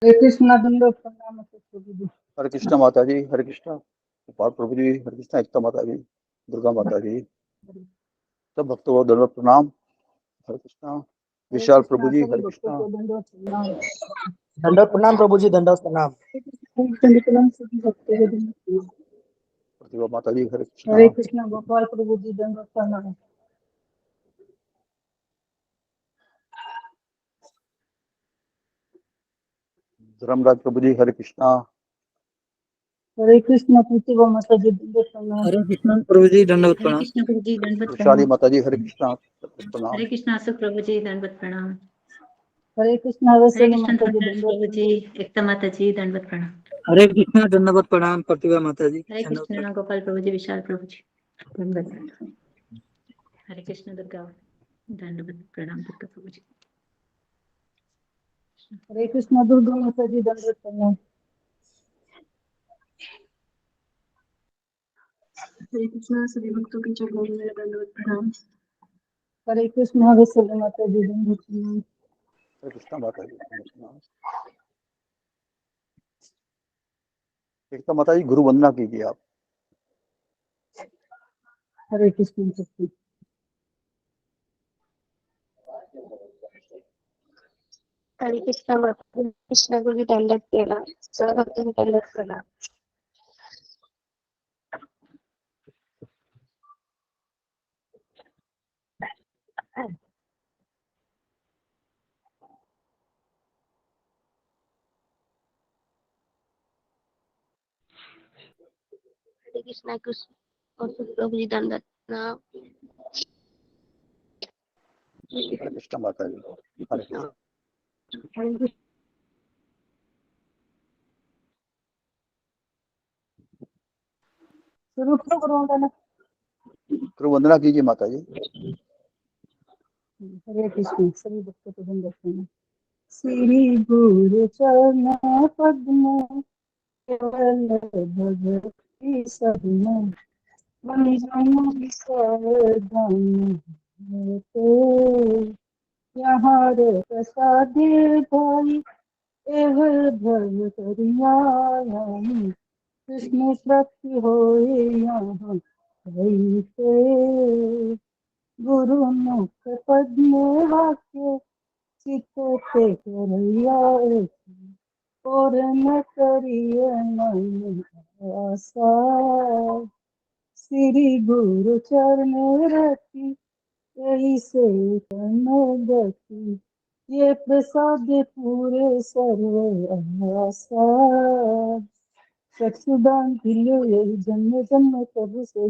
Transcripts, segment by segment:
हरे कृष्णा दंडोत प्रणाम प्रभु जी। हरे कृष्णा माता जी, हरे कृष्णा गोपाल प्रभु जी, हरे कृष्णा एकता माता जी, दुर्गा माता जी, सब भक्तों को दंडवत प्रणाम। हरे कृष्णा विशाल प्रभु जी, हरे कृष्णा दंडोत प्रणाम। दंडवत प्रणाम प्रभु जी, दंडवत प्रणाम। प्रतिभा माता जी, हरे कृष्णा। हरे कृष्णा गोपाल प्रभु जी, दंडोत प्रणाम। धर्मराज प्रभु जी, हरे कृष्णा। हरे कृष्णा प्रतिभा माता जी, दंडोत प्रणाम। हरे कृष्ण प्रभु जी, दंडवत हरे प्रणाम। कृष्ण प्रभु जी, दंडवत विशाली प्रणाम। माता जी, हरे कृष्णा प्रणाम। हरे कृष्ण अशोक प्रभु जी, दंडवत प्रणाम। हरे कृष्णा हरे वैष्णवी कृष्ण माता जी, धर्मराज दंडोत प्रभु जी, एकता माता जी, दंडवत प्रणाम। हरे कृष्ण दंडवत प्रणाम प्रतिभा माता जी। हरे कृष्ण गोपाल प्रभु जी, विशाल प्रभु जी, दंडवत प्रणाम। हरे कृष्ण दुर्गा, दंडवत प्रणाम दुर्गा प्रभु जी। हरे कृष्णा दुर्गा माता जी, दंडोत प्रणाम। हरे कृष्ण सभी भक्तों के चरणों में मेरा दंडवत प्रणाम। हरे कृष्णा वैष्णवी माता जी, दंडोत प्रणाम। हरे कृष्णा माता जी, हरे कृष्णा। एकता माता जी, गुरु वंदना कीजिए आप। हरे कृष्ण शक्ति। हरे कृष्णा माता कृष्णा को भी दंडवत प्रणाम। सब भक्तों को दंडवत प्रणाम। हरे कृष्णा कृष्ण और प्रभु जी, दंडवत प्रणाम। हरे कृष्णा माता जी, हरे कृष्णा। शुरू करूंगा ना। गुरु वंदना कीजिए माता जी। हरे कृष्ण सभी भक्तों को दंडवत प्रणाम। श्री गुरु चरण पद्म केवल भगवती सदना मंजन सरदन तो यहाँ रे प्रसाद भाई एह भव करियामी कृष्ण प्राप्ति होए यहाँ से गुरु मुख पद्म वाक्य चित्त करैया और न करिय मन आशा श्री गुरु चरण रति यही से तन गति ये प्रसाद पूरे सर्व आशा चक्षुदान दिलो यही जन्म जन्म प्रभु से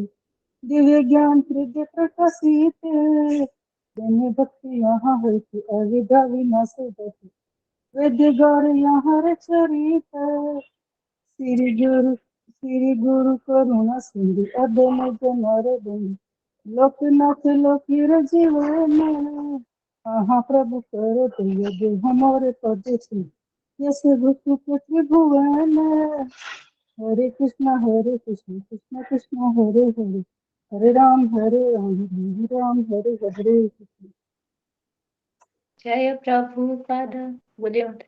दिव्य ज्ञान हृदय प्रकाशित जन्म भक्ति यहाँ होती अविद्या विनाश होती वेद्य गौर यहाँ रचरित श्री गुरु करुणा सिंधु अदन जनर बन लोकनाथ लोकीर जीवन हाँ प्रभु करो तो यदि हमारे पद से यस भक्ति त्रिभुवन हरे कृष्णा कृष्ण कृष्ण हरे हरे हरे राम हरे हरे। जय प्रभुपाद। बोलिए माता।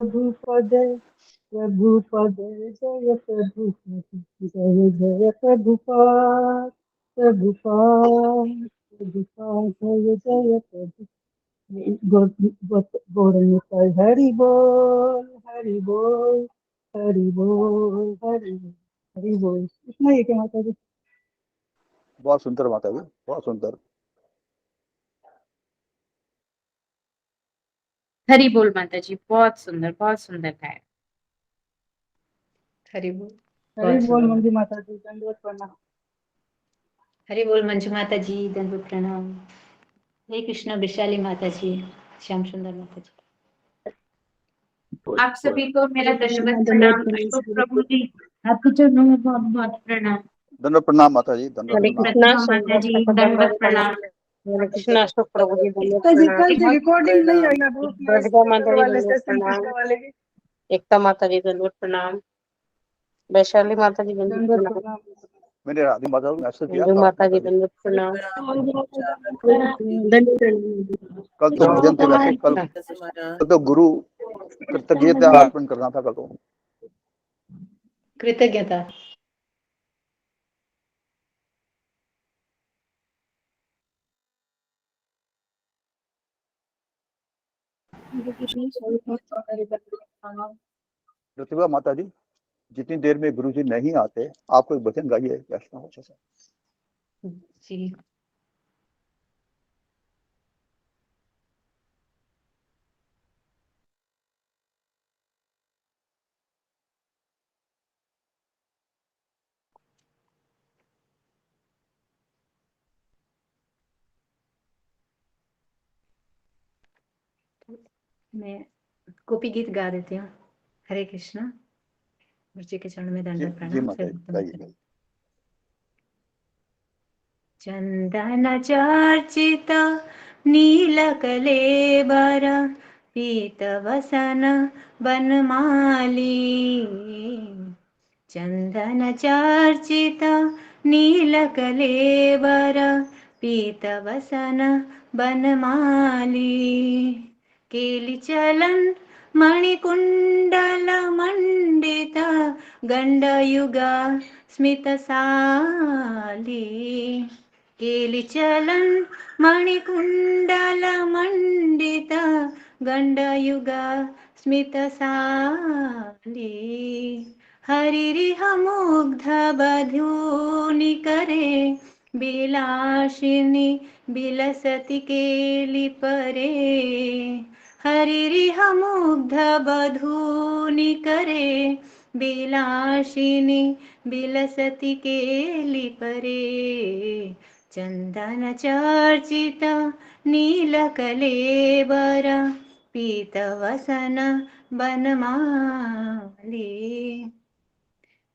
प्रभुपद प्रभुपद जय प्रभुपद जय जय प्रभुपाद प्रभुपाद प्रभुपाद जय जय प्रभु गौर हरि बोल हरि बोल हरि बोल हरि बोल। इतना ही क्या माता जी। बहुत सुंदर माता जी, बहुत सुंदर। हरी बोल माता जी, बहुत सुंदर है। हरि बोल। हरि बहुत बोल सुंदर। मंजू माता जी, दंडवत प्रणाम। हरि बोल मंजू माता जी, दंडवत प्रणाम। हरे कृष्ण विशाली माता जी, श्याम सुंदर माता जी। आप सभी को मेरा दंडवत प्रणाम। अशोक प्रभु जी, आपके चरणों में बहुत बहुत प्रणाम। दंडवत प्रणाम माता जी, दंडवत हरे प्रणाम। कृष्णा प्रतिभा माता जी, दंडवत प्रणाम। हरे कृष्णा अशोक प्रभु जी, दंडवत कल प्रणाम। रिकॉर्डिंग नहीं है ना ग्रुप में प्रतिभा माता जी, वाले दंडवत सेशन प्रणाम। वाले की एकता माता जी, दंडवत प्रणाम। वैशाली माता जी, दंडवत दंडवत प्रणाम। प्रणाम। मैंने राधी माता को मैसेज किया हिंदू था माता की माता जी। दंडवत प्रणाम। दंडवत प्रणाम। कल तो भजन थे वैसे, कल तो गुरु कृतज्ञता अर्पण करना था कल तो। कृतज्ञता। प्रतिभा माता जी, जितनी देर में गुरु जी नहीं आते आप कोई भजन गाइए वैष्णव हो जैसा। जी। मैं गोपी गीत गा देती हूँ। हरे कृष्णा। गुरु जी के चरण में जी, दंडवत जी प्रणाम। माता जी गाइए। चंदन चर्चित नीलकलेबर पीतवसन बनमाली। चंदन चर्चित नीलकलेबर पीतवसन बनमाली। केलिचलन मणिकुंडल मंडित गंडयुगा स्मितसाली। केलिचलन मणिकुंडल मंडित गंडयुगा स्मितसाली। हरिरिह मुग्ध बधूनि करे बिलाशिनी बिलसति केली परे। हरिरिह मुग्ध बधूनि करे बिलाशिनी बिलसति केली परे। चंदन चर्चित नीलकलेबर पीतवसन बनमाली।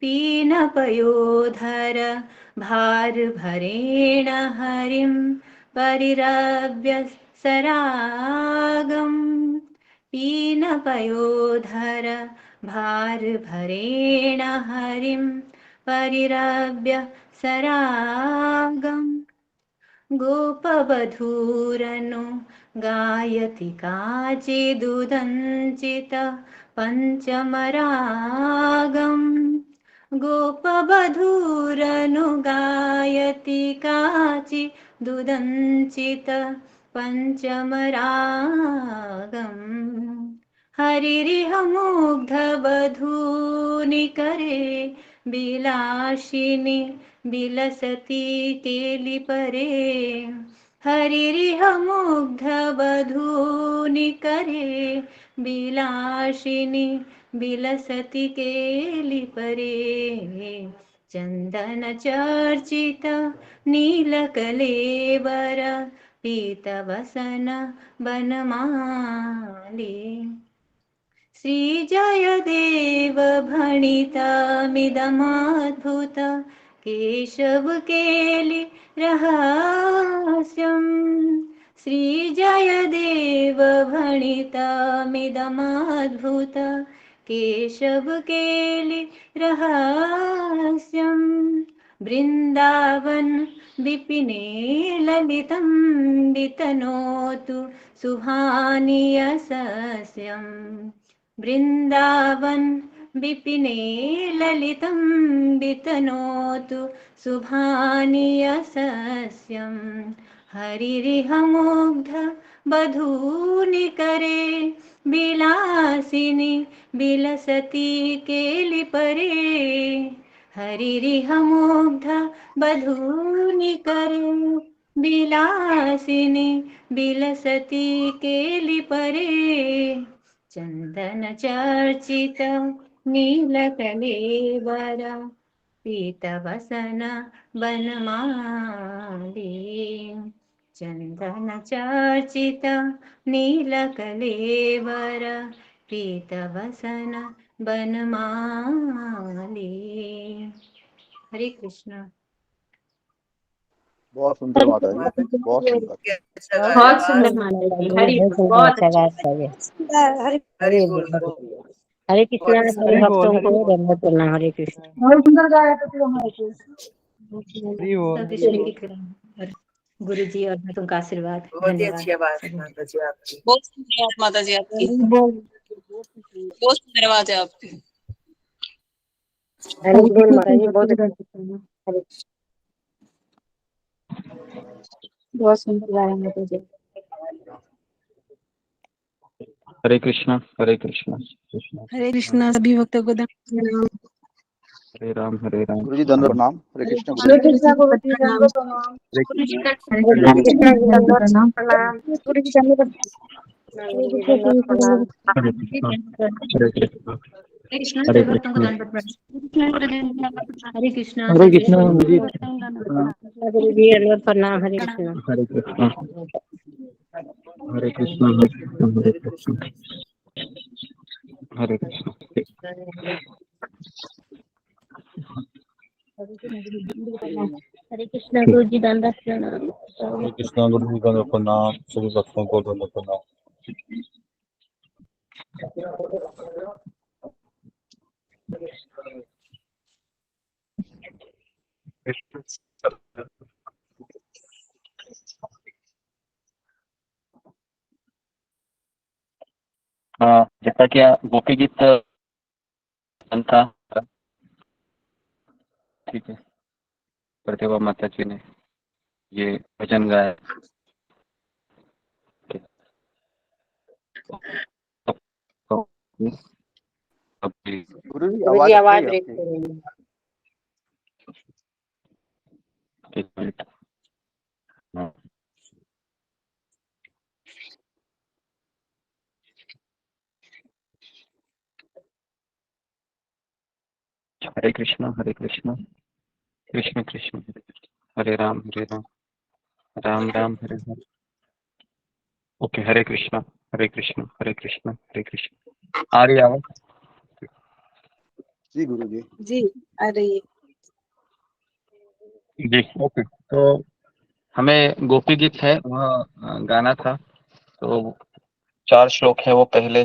पीन पयोधर भार भरेण हरिं परिरव्य सरागम्। पीन पयोधर भार भरेण हरिं परिरव्य सरागम्। गोपवधूरनु गायति काचिदुदञ्चित पञ्चमरागम्। गोपवधूरनु गायति काचिदुदञ्चित पञ्चमरागम्। हरिरिह मुग्ध बधूनि करे बिलाशिनी बिलसती केली परे। हरिरिह मुग्ध बधूनि करे बिलाशिनी बिलसती केली परे। चंदन चर्चित नीलकलेबर पीतवसन बनमाली। श्रीजयदेव भणितमिदमद्भुत केशव केलि रहस्यम्। श्रीजयदेव भणितमिदमद्भुत केशव केलि रहस्यम्। वृन्दावन विपिने ललितं वितनोतु शुभानि यशस्यम्। वृन्दावन विपिने ललितं वितनोतु शुभानि यशस्यम्। हरिरिह मुग्ध बधूनि करे बिलासिनी बिलसती केली परे। हरिरिह मुग्ध बधूनि करे बिलासिनी बिलसती केली परे। चंदन चर्चित नीलकलेबर पीतवसन बनमाली। चंदन चर्चित नीलकलेबर पीतवसन बनमाली। हरे कृष्ण। बहुत सुंदर माता जी, बहुत सुंदर। बहुत सुंदर माता जी। हरि बोल। बहुत अच्छा। हरे कृष्णा। हरे भक्तों को दंडवत प्रणाम। हरे कृष्ण। बहुत सुंदर गाया प्रतिभा माता जी। सब कृष्ण की कृपा और गुरु जी और माताओं का आशीर्वाद। धन्यवाद सभी। बहुत सुंदर बात माता जी आपकी, बहुत सुंदर बात है आपकी। बहुत सुंदर गाया माता जी। हरे कृष्णा कृष्णा हरे कृष्णा सभी भक्तों को प्रणाम। हरे राम गुरु जी दंड प्रणाम। हरे कृष्णा गुरु हरे जी। कृष्णा गुरु जी दंडवत प्रणाम। हरे हरे कृष्णा कृष्णा जी दंडवत प्रणाम। गुरु जी दंडवत प्रणाम। हरे कृष्णा हरे कृष्णा हरे कृष्णा हरे सभी भक्तों को कृष्णा दंडवत प्रणाम। हरे कृष्णा हरे सभी कृष्णा भक्तों गुरु जी। को प्रणाम। गुरु जी दंडवत प्रणाम। हरे कृष्णा। हरे कृष्णा हरे कृष्णा हरे कृष्णा हरे कृष्णा। हरे कृष्णा गुरु जी दंडवत प्रणाम। हरे कृष्णा गुरु जी दंड प्रणाम। सभी भक्तों को दंड प्रणाम। जैसा कि गोपी गीत था, ठीक है, प्रतिभा माता जी ने ये भजन गाया। गुरु जी आवाज ब्रेक हो रही है। एक मिनट। हाँ। हरे कृष्णा कृष्ण कृष्ण हरे कृष्ण, हरे राम राम राम हरे हरे। ओके, हरे कृष्णा हरे कृष्ण। आ रही आवाज? जी गुरु जी। जी आ रही है। जी ओके। तो हमें गोपी गीत है वह गाना था। तो 4 श्लोक है वो पहले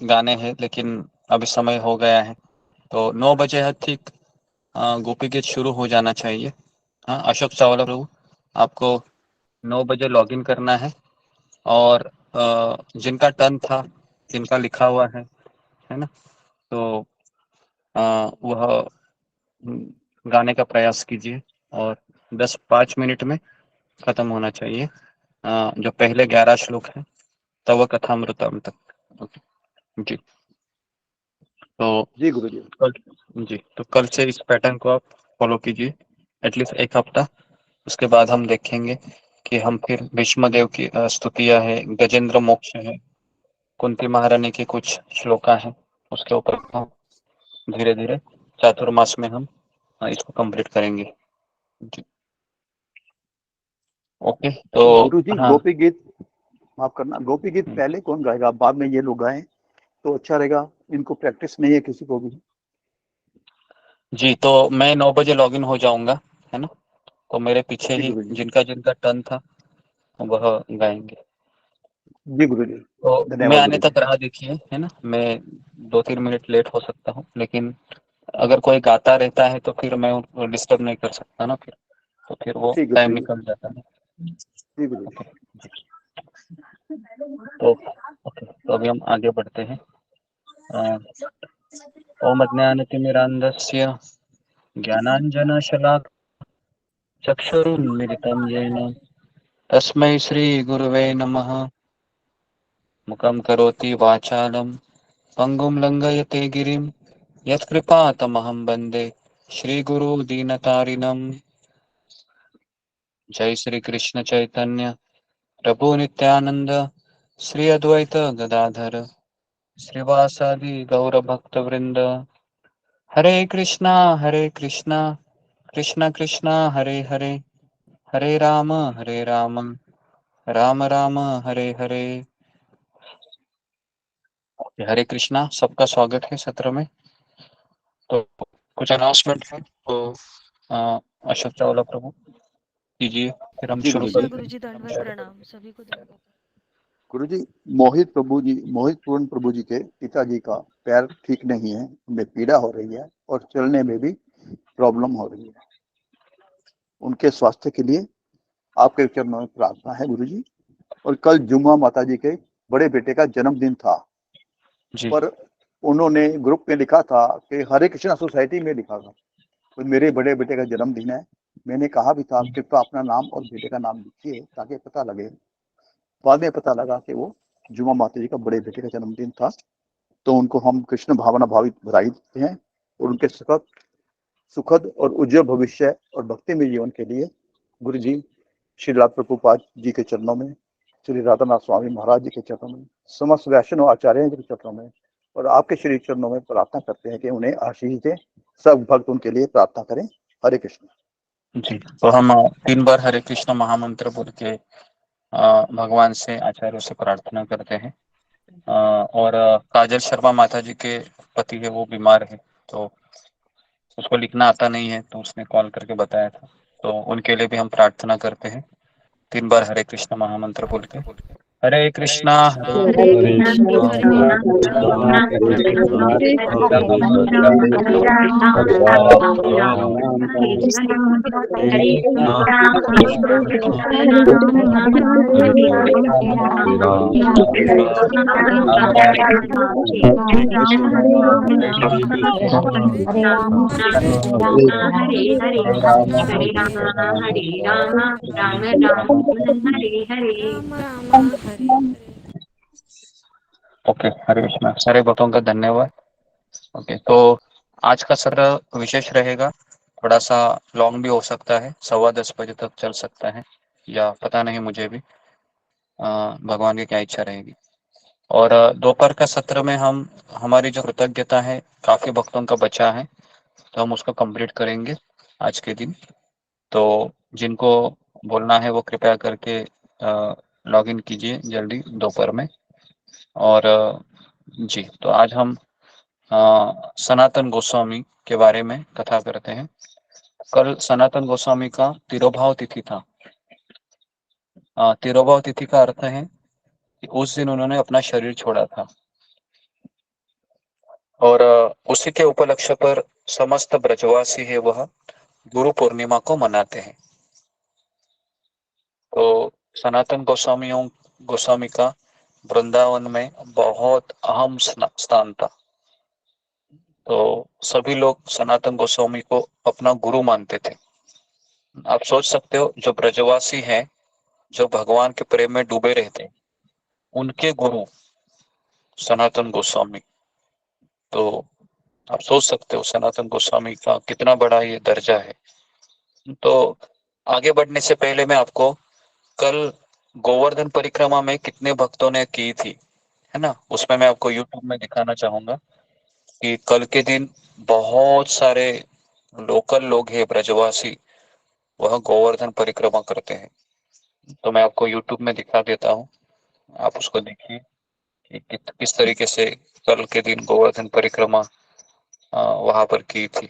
गाने हैं, लेकिन अभी समय हो गया है तो 9 बजे है ठीक गोपी गीत शुरू हो जाना चाहिए। हाँ, अशोक चावला प्रभु, आपको 9 बजे लॉगिन करना है और जिनका टर्न था, जिनका लिखा हुआ है ना, तो वह गाने का प्रयास कीजिए और 10-5 मिनट में खत्म होना चाहिए जो पहले 11 श्लोक है तव कथामृतम तक। ओके जी। तो जी गुरु जी कल, जी तो कल से इस पैटर्न को आप फॉलो कीजिए एटलीस्ट एक हफ्ता। उसके बाद हम देखेंगे कि हम फिर भीष्म देव की स्तुतियां है, गजेंद्र मोक्ष है, कुंती महारानी की कुछ श्लोका है, उसके ऊपर हम धीरे धीरे चातुर्मास में हम इसको कंप्लीट करेंगे जी। ओके तो गुरु जी हाँ गोपी गीत माफ करना, गोपी गीत पहले कौन गाएगा? बाद में ये लोग गाएं तो अच्छा रहेगा, इनको प्रैक्टिस नहीं है किसी को भी। जी, तो मैं 9 बजे लॉगिन हो जाऊंगा, है ना, तो मेरे पीछे जी ही गुरु जी। जिनका जिनका टर्न था वह गाएंगे। जी गुरु जी, तो मैं धन्यवाद आने गुरु जी। तक राह देखिए, है ना, मैं 2-3 मिनट लेट हो सकता हूँ, लेकिन अगर कोई गाता रहता है तो फिर मैं उनको डिस्टर्ब नहीं कर सकता ना, फिर तो फिर वो ठीक टाइम गुरु जी। निकल जाता है। जी गुरु जी। ओके जी। तो ओके, तो अभी हम आगे बढ़ते हैं। ओम अज्ञानतिमिरान्धस्य ज्ञानाञ्जनशलाकया चक्षुरुन्मिलितं येन तस्मै श्रीगुरवे नमः। मुखं करोति वाचालं पङ्गुं लङ्घयते गिरिं यत्कृपातमहं वन्दे श्रीगुरु दीनतारिणम्। जय श्री कृष्ण चैतन्य प्रभु नित्यानंद श्री अद्वैत गदाधर श्रीवासादि गौर भक्त वृंद। हरे कृष्णा कृष्णा कृष्णा हरे हरे, हरे राम राम राम हरे हरे। हरे कृष्णा, सबका स्वागत है सत्र में। तो कुछ अनाउंसमेंट है तो अशोक चावला प्रभु कीजिए, फिर हम जी हरे शुरू गुरु जी। कृष्णा करते गुरु जी दंडवत हैं। प्रणाम सभी को दंडवत। गुरु जी, मोहित पूर्ण प्रभु जी के पिताजी का पैर ठीक नहीं है, उनमें पीड़ा हो रही है और चलने में भी प्रॉब्लम हो रही है, उनके स्वास्थ्य के लिए आपके चरणों में प्रार्थना है गुरु जी। और कल जुम्मा माता जी के बड़े बेटे का जन्मदिन था, जी पर उन्होंने ग्रुप में लिखा था कि हरे कृष्णा सोसाइटी में लिखा था, तो मेरे बड़े बेटे का जन्मदिन है। मैंने कहा भी था कृपया अपना नाम और बेटे का नाम लिखिए ताकि पता लगे। बाद में पता लगा कि वो जुम्मा माता जी का बड़े बेटे का जन्मदिन था, तो उनको हम कृष्ण भावना भावित बधाई देते हैं और उनके सुखद और उज्जवल भविष्य और भक्तिमय जीवन के लिए गुरु जी श्री राम प्रभुपाद जी के चरणों में, श्री राधानाथ स्वामी महाराज जी के चरणों में, समस्त वैष्णव आचार्य जी के चरणों में और आपके श्री चरणों में प्रार्थना करते हैं कि उन्हें आशीष दें। सब भक्त उनके लिए प्रार्थना करें। हरे कृष्ण। जी। तो हम 3 बार हरे कृष्ण महामंत्र बोल के भगवान से, आचार्यों से प्रार्थना करते हैं। और काजल शर्मा माता जी के पति है, वो बीमार है, तो उसको लिखना आता नहीं है, तो उसने कॉल करके बताया था, तो उनके लिए भी हम प्रार्थना करते हैं 3 बार हरे कृष्ण महामंत्र बोल के। हरे कृष्णा हरे हरे हरे कृष्णा कृष्णा हरे हरे कृष्णा कृष्णा कृष्ण कृष्ण हरे हरे हरे राम हरे राम हरे हरे राम राम राम कृष्ण हरे हरे कृष्णा कृष्ण हरे कृष्ण कृष्णा हरे राम हरे हरे राम राम हरे हरे राम कृष्ण राम हरे कृष्ण हरे राम हरे कृष्णा हरे राम हरे हरे कृष्णा राम हरे हरे हरे हरे राम राम हरे हरे राम राम हरे राम हरे राम राम राम हरे हरे। ओके। हरे कृष्णा, सारे भक्तों का धन्यवाद। ओके, तो आज का सत्र विशेष रहेगा, थोड़ा सा लॉन्ग भी हो सकता है, 10:15 बजे तक चल सकता है, या पता नहीं, मुझे भी भगवान की क्या इच्छा रहेगी। और दोपहर का सत्र में हम हमारी जो कृतज्ञता है, काफी भक्तों का बचा है, तो हम उसको कंप्लीट करेंगे आज के दिन। तो जिनको बोलना है वो कृपया करके लॉग इन कीजिए जल्दी दोपहर में। और जी, तो आज हम सनातन गोस्वामी के बारे में कथा करते हैं। कल सनातन गोस्वामी का तिरोभाव तिथि था। तिरोभाव तिथि का अर्थ है कि उस दिन उन्होंने अपना शरीर छोड़ा था, और उसी के उपलक्ष्य पर समस्त ब्रजवासी है वह गुरु पूर्णिमा को मनाते हैं। तो सनातन गोस्वामी का वृंदावन में बहुत अहम स्थान था। तो सभी लोग सनातन गोस्वामी को अपना गुरु मानते थे। आप सोच सकते हो, जो ब्रजवासी हैं, जो भगवान के प्रेम में डूबे रहते हैं, उनके गुरु सनातन गोस्वामी। तो आप सोच सकते हो सनातन गोस्वामी का कितना बड़ा ये दर्जा है। तो आगे बढ़ने से पहले मैं आपको कल गोवर्धन परिक्रमा में कितने भक्तों ने की थी, है ना, उसमें मैं आपको यूट्यूब में दिखाना चाहूंगा कि कल के दिन बहुत सारे लोकल लोग हैं, ब्रजवासी, वह गोवर्धन परिक्रमा करते हैं। तो मैं आपको यूट्यूब में दिखा देता हूँ, आप उसको देखिए कि किस तरीके से कल के दिन गोवर्धन परिक्रमा वहां पर की थी।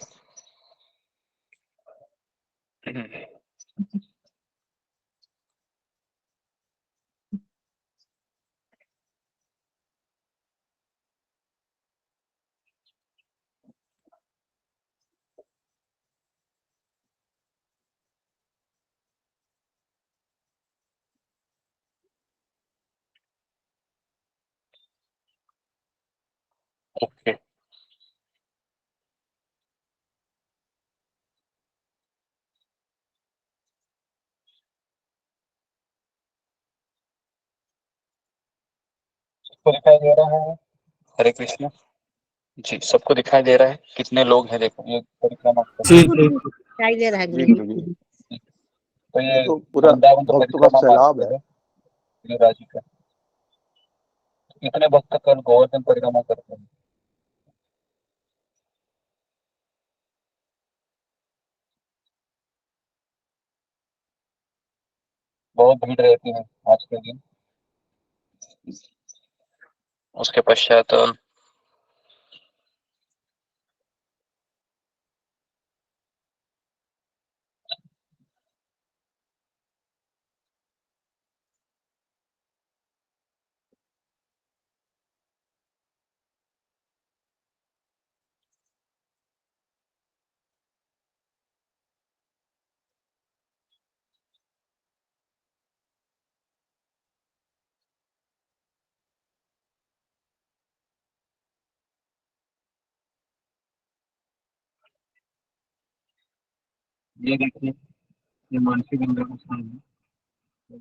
ओके। सबको दिखाई दे रहा है? हरे कृष्ण जी, सबको दिखाई दे रहा है? कितने लोग हैं, देखो ये परिक्रमा कर रहे जी हैं। जी दिखाई दे रहा है जी गुरु गुरु जी, तो ये तो पूरा वृंदावन का भक्तों का परिक्रमा सैलाब मार्ग है। है गिरिराज जी का। कितने भक्त कल गोवर्धन परिक्रमा करते हैं? बहुत भीड़ रहती है आज के दिन। उसके पश्चात ये देखिए, ये मानसी गंगा का स्थान है। तो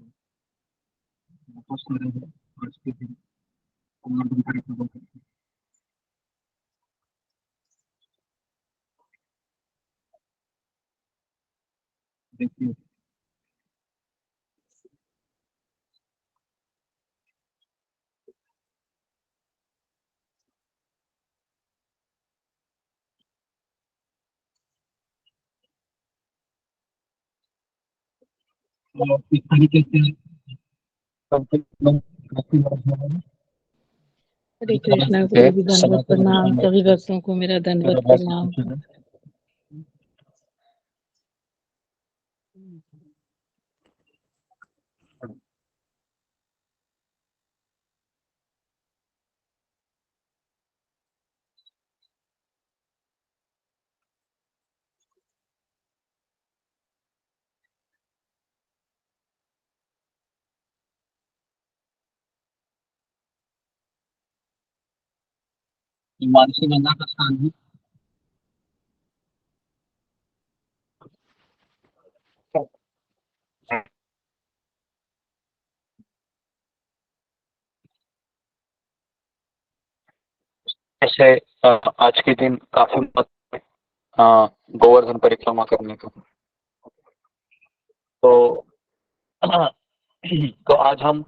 बहुत सारे हैं आज के दिन गोवर्धन परिक्रमा करते हैं। देखिए, और इस तरीके से सबके लोग काफी बढ़िया है। हरे कृष्णा गुरु जी दंडवत प्रणाम, सभी भक्तों को मेरा दंडवत प्रणाम। मानसी गंगा का स्थान है। ऐसे आज के दिन काफी महत्व है, गोवर्धन परिक्रमा करने का। तो तो आज हम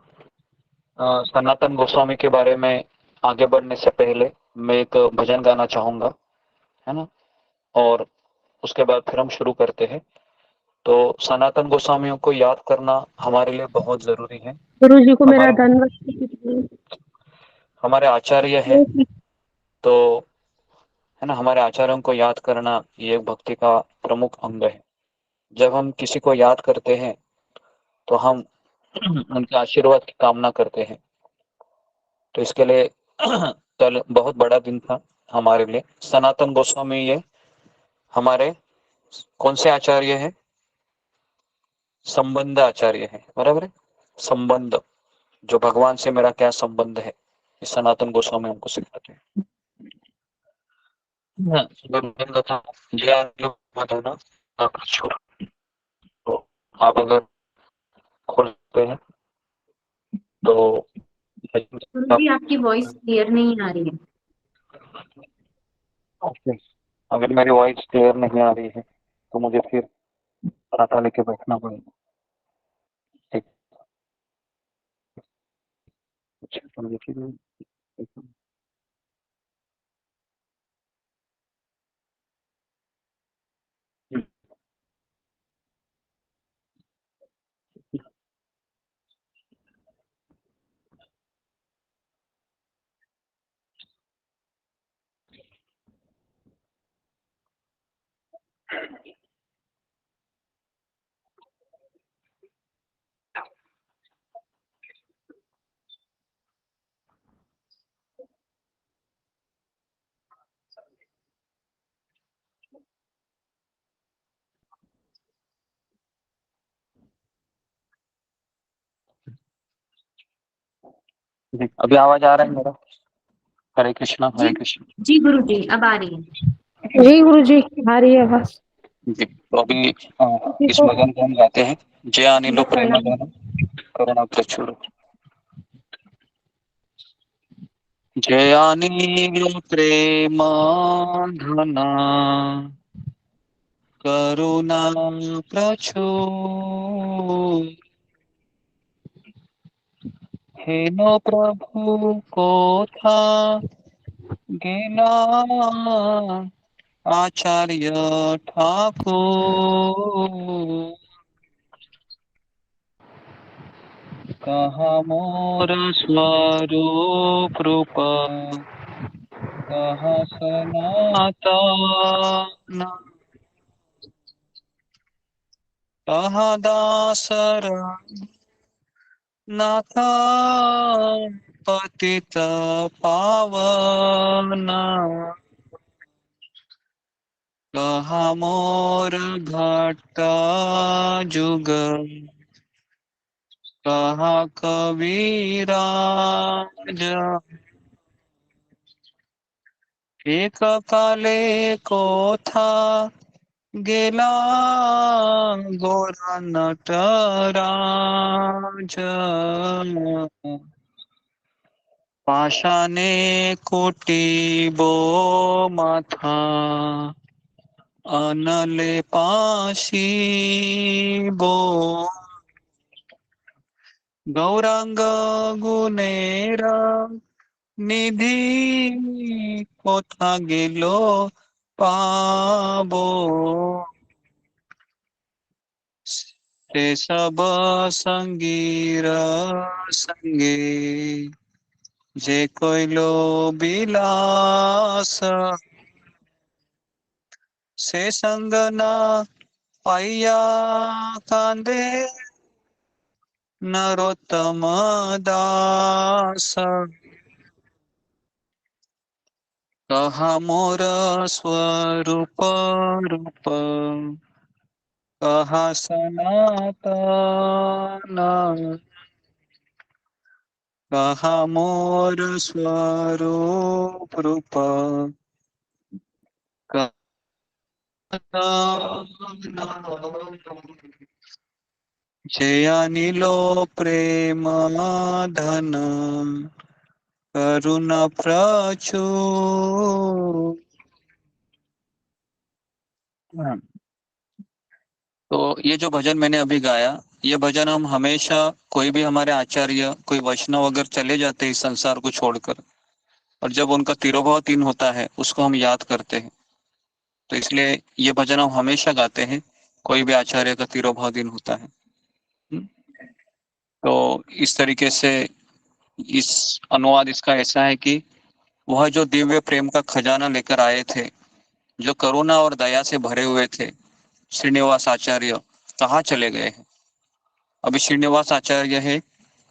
सनातन गोस्वामी के बारे में आगे बढ़ने से पहले मैं एक भजन गाना चाहूंगा, है ना, और उसके बाद फिर हम शुरू करते हैं। तो सनातन गोस्वामियों को याद करना हमारे लिए बहुत जरूरी है। गुरु जी को मेरा हमारे दंडवत। हमारे आचार्य है, तो है ना, हमारे आचार्यों को याद करना ये एक भक्ति का प्रमुख अंग है। जब हम किसी को याद करते हैं तो हम उनके आशीर्वाद की कामना करते हैं। तो इसके लिए कल बहुत बड़ा दिन था हमारे लिए। सनातन गोस्वामी ये हमारे कौन से आचार्य है? संबंध आचार्य है, बराबर है। संबंध, जो भगवान से मेरा क्या संबंध है, ये सनातन गोस्वामी हमको सिखाते हैं। हाँ, संबंध था ये आप ना, आप छोड़, तो आप अगर खोलते हैं तो गुरु जी आपकी वॉइस क्लियर नहीं आ रही है। ओके, अगर मेरी वॉइस क्लियर नहीं आ रही है तो मुझे फिर खाता लेके बैठना पड़ेगा। ठीक, अच्छा, तो मुझे फिर जी, अभी आवाज आ रहा है मेरा? हरे कृष्णा, हरे कृष्णा। जी गुरु जी अब आ रही है। जी गुरु जी, आ रही है आवाज। जी, तो अभी इस भजन को हम गाते हैं। जय अनिल प्रेम धन करुणा प्रचुर। जय अनिल प्रेम धन करुणा प्रचुर, हे नो प्रभु को था गिना आचार्य ठाकुर, कहा मोर स्वरूप रूप, कहा सनातन, कहा दासर नाथ पतित पावन, कहा मोर भट्ट जुग, कहा कबीराज, एक काले को था गेला गोरा नटराज पाशाने कोटिबो माथा अनले पाशिबो गौरांग गुणेर निधि कोथा गेलो पाबो ते सब संगीर संगे जे कोइलो बिलास से संग न पाइया कांदे नरोत्तम दास कहा मोर स्वरूप रूप कहा सनातन कहा मोर स्वरूप रूप जया नीलो प्रेम धन करुणा प्रचुर। तो ये जो भजन मैंने अभी गाया, ये भजन हम हमेशा, कोई भी हमारे आचार्य, कोई वैष्णव अगर चले जाते हैं इस संसार को छोड़कर, और जब उनका तिरोभाव दिन होता है उसको हम याद करते हैं, तो इसलिए ये भजन हम हमेशा गाते हैं कोई भी आचार्य का तिरोभाव दिन होता है। तो इस तरीके से इस अनुवाद इसका ऐसा है कि वह जो दिव्य प्रेम का खजाना लेकर आए थे, जो करुणा और दया से भरे हुए थे, श्रीनिवास आचार्य कहाँ चले गए हैं? अभी श्रीनिवास आचार्य है,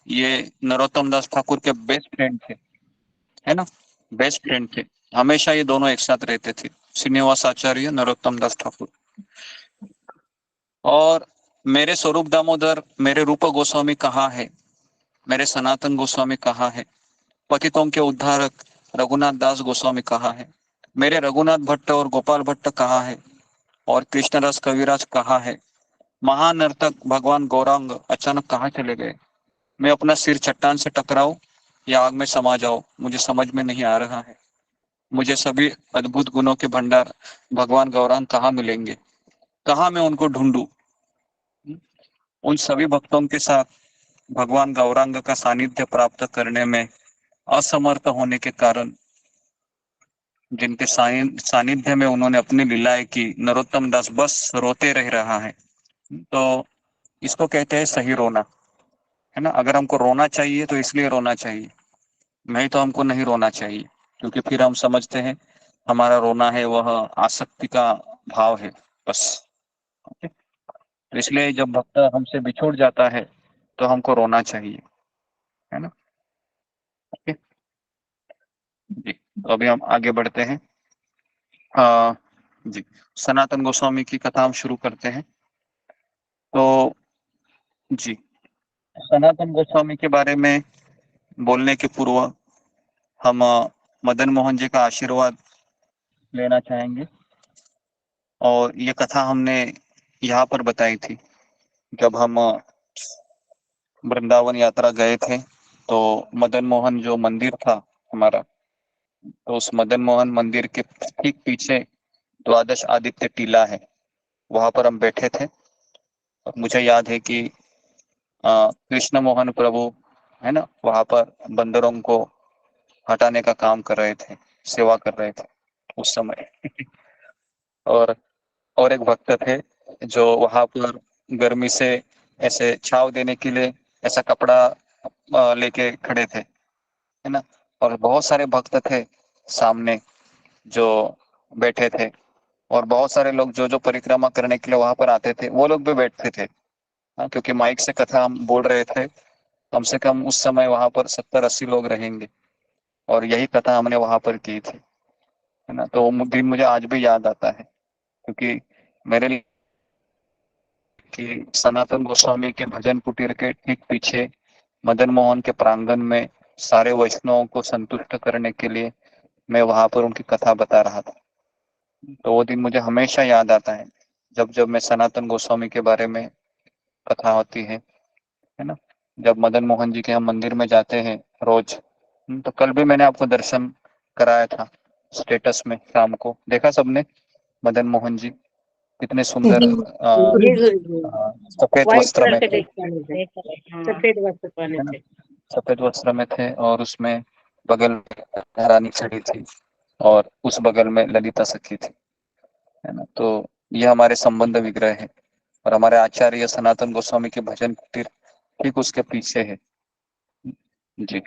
ये नरोत्तम दास ठाकुर के बेस्ट फ्रेंड थे, है ना, बेस्ट फ्रेंड थे, हमेशा ये दोनों एक साथ रहते थे, श्रीनिवास आचार्य, नरोत्तम दास ठाकुर। और मेरे स्वरूप दामोदर, मेरे रूप गोस्वामी कहाँ है, मेरे सनातन गोस्वामी कहाँ है, पतितों के उद्धारक रघुनाथ दास गोस्वामी कहाँ है, मेरे रघुनाथ भट्ट और गोपाल भट्ट कहाँ है, और कृष्णरस कविराज कहाँ है, महानर्तक भगवान गौरांग अचानक कहाँ चले गए? मैं अपना सिर चट्टान से टकराऊं या आग में समा जाऊं, मुझे समझ में नहीं आ रहा है। मुझे सभी अद्भुत गुणों के भंडार भगवान गौरांग कहाँ मिलेंगे? कहाँ मैं उनको ढूंढूं? उन सभी भक्तों के साथ भगवान गौरांग का सानिध्य प्राप्त करने में असमर्थ होने के कारण, जिनके सानिध्य में उन्होंने अपनी लीलाएं की, नरोत्तम दास बस रोते रह रहा है। तो इसको कहते हैं सही रोना, है ना। अगर हमको रोना चाहिए तो इसलिए रोना चाहिए, नहीं तो हमको नहीं रोना चाहिए, क्योंकि फिर हम समझते हैं हमारा रोना है वह आसक्ति का भाव है बस। तो इसलिए जब भक्त हमसे बिछुड़ जाता है तो हमको रोना चाहिए, है ना। ओके जी, तो अभी हम आगे बढ़ते हैं। जी, सनातन गोस्वामी की कथा हम शुरू करते हैं। तो जी, सनातन गोस्वामी के बारे में बोलने के पूर्व हम मदन मोहन जी का आशीर्वाद लेना चाहेंगे। और ये कथा हमने यहाँ पर बताई थी जब हम वृंदावन यात्रा गए थे, तो मदन मोहन जो मंदिर था हमारा, तो उस मदन मोहन मंदिर के ठीक पीछे द्वादश आदित्य टीला है, वहां पर हम बैठे थे। और मुझे याद है कि कृष्ण मोहन प्रभु, है ना, वहां पर बंदरों को हटाने का काम कर रहे थे, सेवा कर रहे थे उस समय। और एक भक्त थे जो वहां पर गर्मी से ऐसे छाव देने के लिए ऐसा कपड़ा लेके खड़े थे, है ना। और बहुत सारे भक्त थे सामने जो बैठे थे, और बहुत सारे लोग जो जो परिक्रमा करने के लिए वहां पर आते थे वो लोग भी बैठते थे। हाँ, क्योंकि माइक से कथा हम बोल रहे थे, कम से कम उस समय वहां पर 70-80 लोग रहेंगे, और यही कथा हमने वहां पर की थी, है ना। तो वो दिन मुझे आज भी याद आता है, क्योंकि मेरे लिए कि सनातन गोस्वामी के भजन कुटीर के ठीक पीछे मदन मोहन के प्रांगण में सारे वैष्णवों को संतुष्ट करने के लिए मैं वहां पर उनकी कथा बता रहा था। तो वो दिन मुझे हमेशा याद आता है जब जब मैं सनातन गोस्वामी के बारे में कथा होती है ना, जब मदन मोहन जी के हम मंदिर में जाते हैं रोज, तो कल भी मैंने आपको दर्शन कराया था स्टेटस में, शाम को देखा सबने मदन मोहन जी कितने सुंदर सफेद वस्त्र में थे, सफेद वस्त्र पहने है ना, थे। सफेद वस्त्र में थे और उसमें बगल में रानी खड़ी थी और उस बगल में ललिता सखी थी, है ना। तो ये हमारे संबंध विग्रह है और हमारे आचार्य सनातन गोस्वामी के भजन कुटीर ठीक उसके पीछे है जी।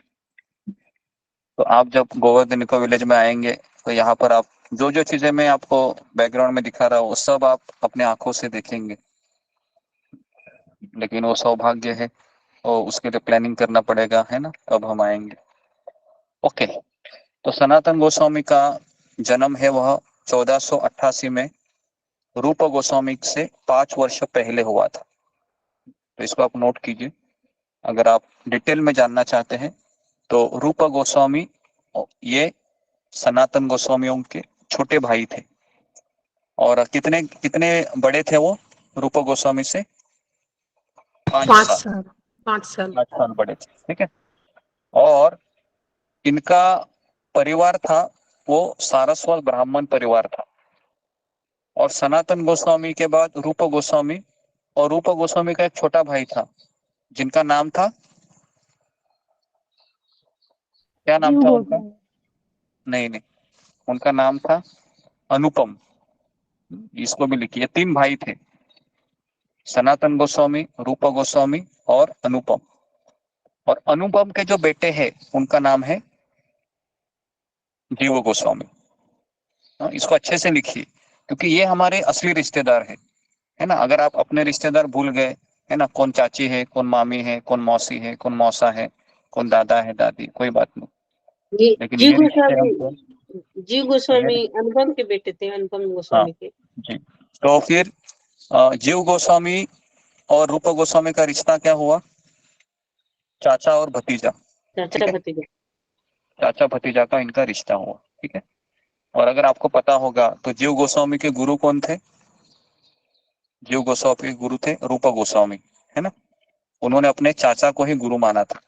तो आप जब गोवर्धन इको विलेज में आएंगे तो यहाँ पर आप जो जो चीजें मैं आपको बैकग्राउंड में दिखा रहा हूँ वो सब आप अपने आंखों से देखेंगे, लेकिन वो सौभाग्य है और उसके लिए प्लानिंग करना पड़ेगा, है ना, तब हम आएंगे। ओके, तो सनातन गोस्वामी का जन्म है वह 1488 में रूप गोस्वामी से 5 वर्ष पहले हुआ था। तो इसको आप नोट कीजिए। अगर आप डिटेल में जानना चाहते हैं तो रूप गोस्वामी ये सनातन गोस्वामियों के छोटे भाई थे और कितने कितने बड़े थे वो रूप गोस्वामी से? 5 साल 5 साल 5 साल बड़े थे, ठीक है। और इनका परिवार था वो सारस्वत ब्राह्मण परिवार था और सनातन गोस्वामी के बाद रूप गोस्वामी, और रूप गोस्वामी का एक छोटा भाई था जिनका नाम था, क्या नाम था उनका? नहीं नहीं, उनका नाम था अनुपम। इसको भी लिखिए, 3 भाई थे, सनातन गोस्वामी, रूप गोस्वामी और अनुपम। और अनुपम के जो बेटे हैं उनका नाम है जीव गोस्वामी। इसको अच्छे से लिखिए क्योंकि ये हमारे असली रिश्तेदार है ना। अगर आप अपने रिश्तेदार भूल गए, है ना, कौन चाची है, कौन मामी है, कौन मौसी है, कौन मौसा है, कौन दादा है, दादी, कोई बात नहीं, ये लेकिन जीव ये रिश्ते हमको, जीव गोस्वामी अनुपम के बेटे थे, अनुपम हाँ गोस्वामी के। जी। तो फिर जीव गोस्वामी और रूप गोस्वामी का रिश्ता क्या हुआ? चाचा और भतीजा, ठीक चाचा है, भतीजा। चाचा भतीजा का इनका रिश्ता हुआ, ठीक है। और अगर आपको पता होगा तो जीव गोस्वामी के गुरु कौन थे? जीव गोस्वामी के गुरु थे रूप गोस्वामी, है ना। उन्होंने अपने चाचा को ही गुरु माना था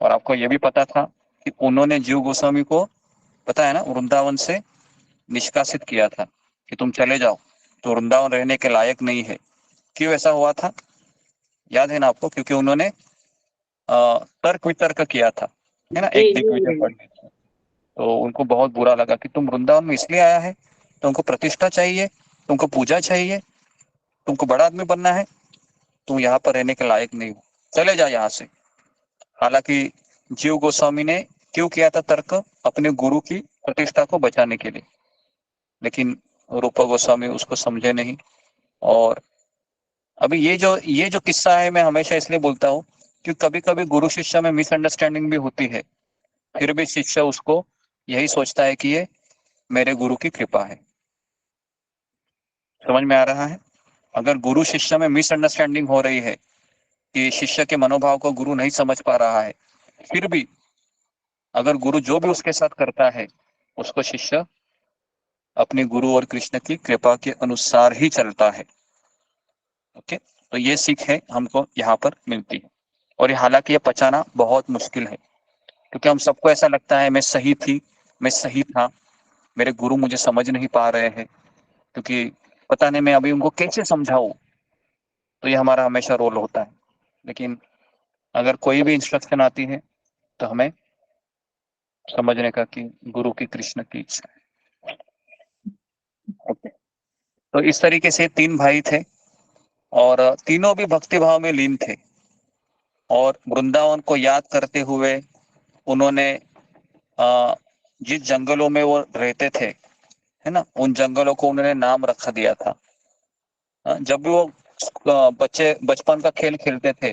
और आपको यह भी पता था कि उन्होंने जीव गोस्वामी को, पता है ना, वृंदावन से निष्कासित किया था कि तुम चले जाओ, तो वृंदावन रहने के लायक नहीं है। क्यों ऐसा हुआ था याद है ना आपको? क्योंकि उन्होंने तर्क वितर्क किया था, है ना, एक दिग्विजय पंडित, तो उनको बहुत बुरा लगा कि तुम वृंदावन में इसलिए आया है, तुमको प्रतिष्ठा चाहिए, तुमको पूजा चाहिए, तुमको बड़ा आदमी बनना है, तुम यहाँ पर रहने के लायक नहीं हो, चले जा यहाँ से। हालांकि जीव गोस्वामी ने क्यों किया था तर्क? अपने गुरु की प्रतिष्ठा को बचाने के लिए, लेकिन रूप गोस्वामी उसको समझे नहीं। और अभी ये जो किस्सा है मैं हमेशा इसलिए बोलता हूँ कि कभी कभी गुरु शिष्य में मिसअंडरस्टैंडिंग भी होती है, फिर भी शिष्य उसको यही सोचता है कि ये मेरे गुरु की कृपा है। समझ में आ रहा है? अगर गुरु शिष्य में मिसअंडरस्टैंडिंग हो रही है कि शिष्य के मनोभाव को गुरु नहीं समझ पा रहा है, फिर भी अगर गुरु जो भी उसके साथ करता है उसको शिष्य अपने गुरु और कृष्ण की कृपा के अनुसार ही चलता है। ओके, तो ये सीख है हमको यहाँ पर मिलती है और ये हालांकि ये पचाना बहुत मुश्किल है क्योंकि हम सबको ऐसा लगता है मैं सही थी, मैं सही था, मेरे गुरु मुझे समझ नहीं पा रहे हैं, क्योंकि पता नहीं मैं अभी उनको कैसे समझाऊं। तो ये हमारा हमेशा रोल होता है, लेकिन अगर कोई भी इंस्ट्रक्शन आती है तो हमें समझने का कि गुरु की कृष्ण की इच्छा है। ओके, तो इस तरीके से 3 भाई थे और तीनों भी भक्ति भाव में लीन थे और वृंदावन को याद करते हुए उन्होंने जिस जंगलों में वो रहते थे, है ना, उन जंगलों को उन्होंने नाम रखा दिया था। जब भी वो बच्चे बचपन का खेल खेलते थे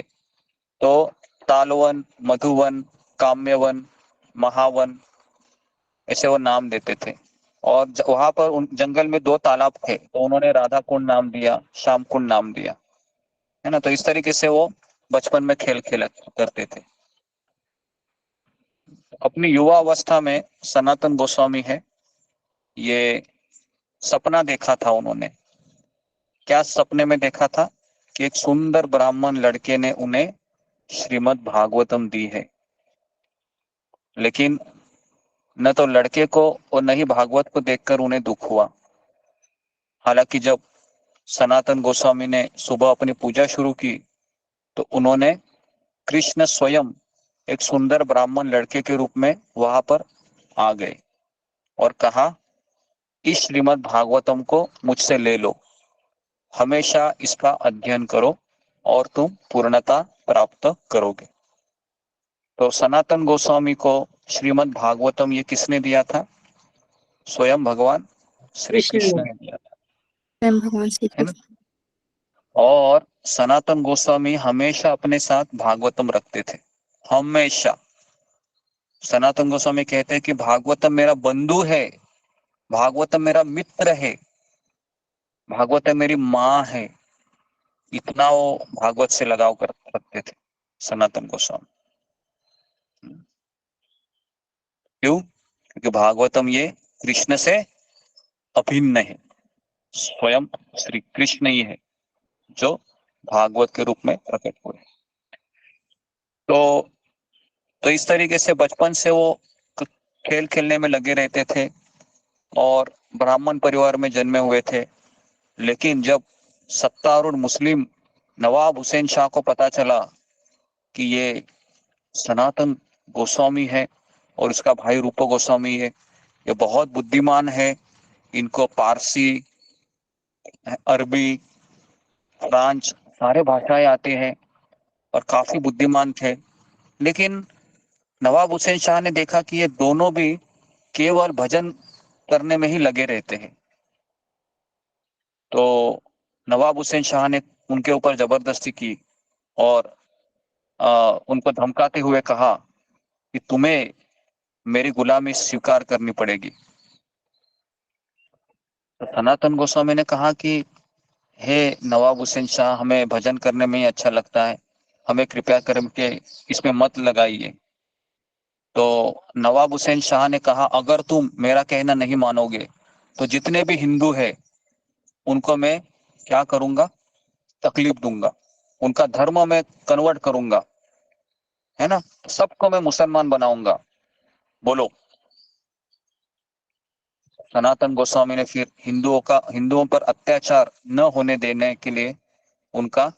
तो तालवन, मधुवन, काम्यवन, महावन, ऐसे वो नाम देते थे। और वहां पर उन जंगल में 2 तालाब थे तो उन्होंने राधा कुंड नाम दिया, श्याम कुंड नाम दिया, है ना। तो इस तरीके से वो बचपन में खेल खेला करते थे। अपनी युवा अवस्था में सनातन गोस्वामी है, ये सपना देखा था उन्होंने क्या सपने में देखा था कि एक सुंदर ब्राह्मण लड़के ने उन्हें श्रीमद् भागवतम दी है, लेकिन न तो लड़के को और न ही भागवत को देखकर उन्हें दुख हुआ। हालांकि जब सनातन गोस्वामी ने सुबह अपनी पूजा शुरू की तो उन्होंने कृष्ण स्वयं एक सुंदर ब्राह्मण लड़के के रूप में वहां पर आ गए और कहा, इस श्रीमद् भागवतम को मुझसे ले लो, हमेशा इसका अध्ययन करो और तुम पूर्णता प्राप्त करोगे। तो सनातन गोस्वामी को श्रीमद् भागवतम ये किसने दिया था? स्वयं भगवान श्री कृष्ण ने दिया था, स्वयं भगवान श्री है ना। कृष्ण। और सनातन गोस्वामी हमेशा अपने साथ भागवतम रखते थे, हमेशा। सनातन गोस्वामी कहते हैं कि भागवतम मेरा बंधु है, भागवतम मेरा मित्र है, भागवतम मेरी माँ है। इतना वो भागवत से लगाव कर रखते थे सनातन गोस्वामी। क्यों? क्योंकि भागवतम ये कृष्ण से अभिन्न है, स्वयं श्री कृष्ण ही है जो भागवत के रूप में प्रकट हुए। तो इस तरीके से बचपन से वो खेल खेलने में लगे रहते थे और ब्राह्मण परिवार में जन्मे हुए थे। लेकिन जब सत्तारूढ़ मुस्लिम नवाब हुसैन शाह को पता चला कि ये सनातन गोस्वामी है और इसका भाई रूप गोस्वामी है, ये बहुत बुद्धिमान है, इनको पारसी, अरबी, फ्रांच सारे भाषाएं आते हैं और काफी बुद्धिमान थे। लेकिन नवाब हुसैन शाह ने देखा कि ये दोनों भी केवल भजन करने में ही लगे रहते हैं। तो नवाब हुसैन शाह ने उनके ऊपर जबरदस्ती की और उनको धमकाते हुए कहा कि तुम्हें मेरी गुलामी स्वीकार करनी पड़ेगी। तो सनातन गोस्वामी ने कहा कि हे नवाब हुसैन शाह, हमें भजन करने में ही अच्छा लगता है, हमें कृपया करके इसमें मत लगाइए। तो नवाब हुसैन शाह ने कहा, अगर तुम मेरा कहना नहीं मानोगे तो जितने भी हिंदू हैं उनको मैं क्या करूंगा, तकलीफ दूंगा, उनका धर्म मैं कन्वर्ट करूंगा, है ना, सबको मैं मुसलमान बनाऊंगा। बोलो। सनातन गोस्वामी ने फिर हिंदुओं पर अत्याचार न होने देने के लिए उनका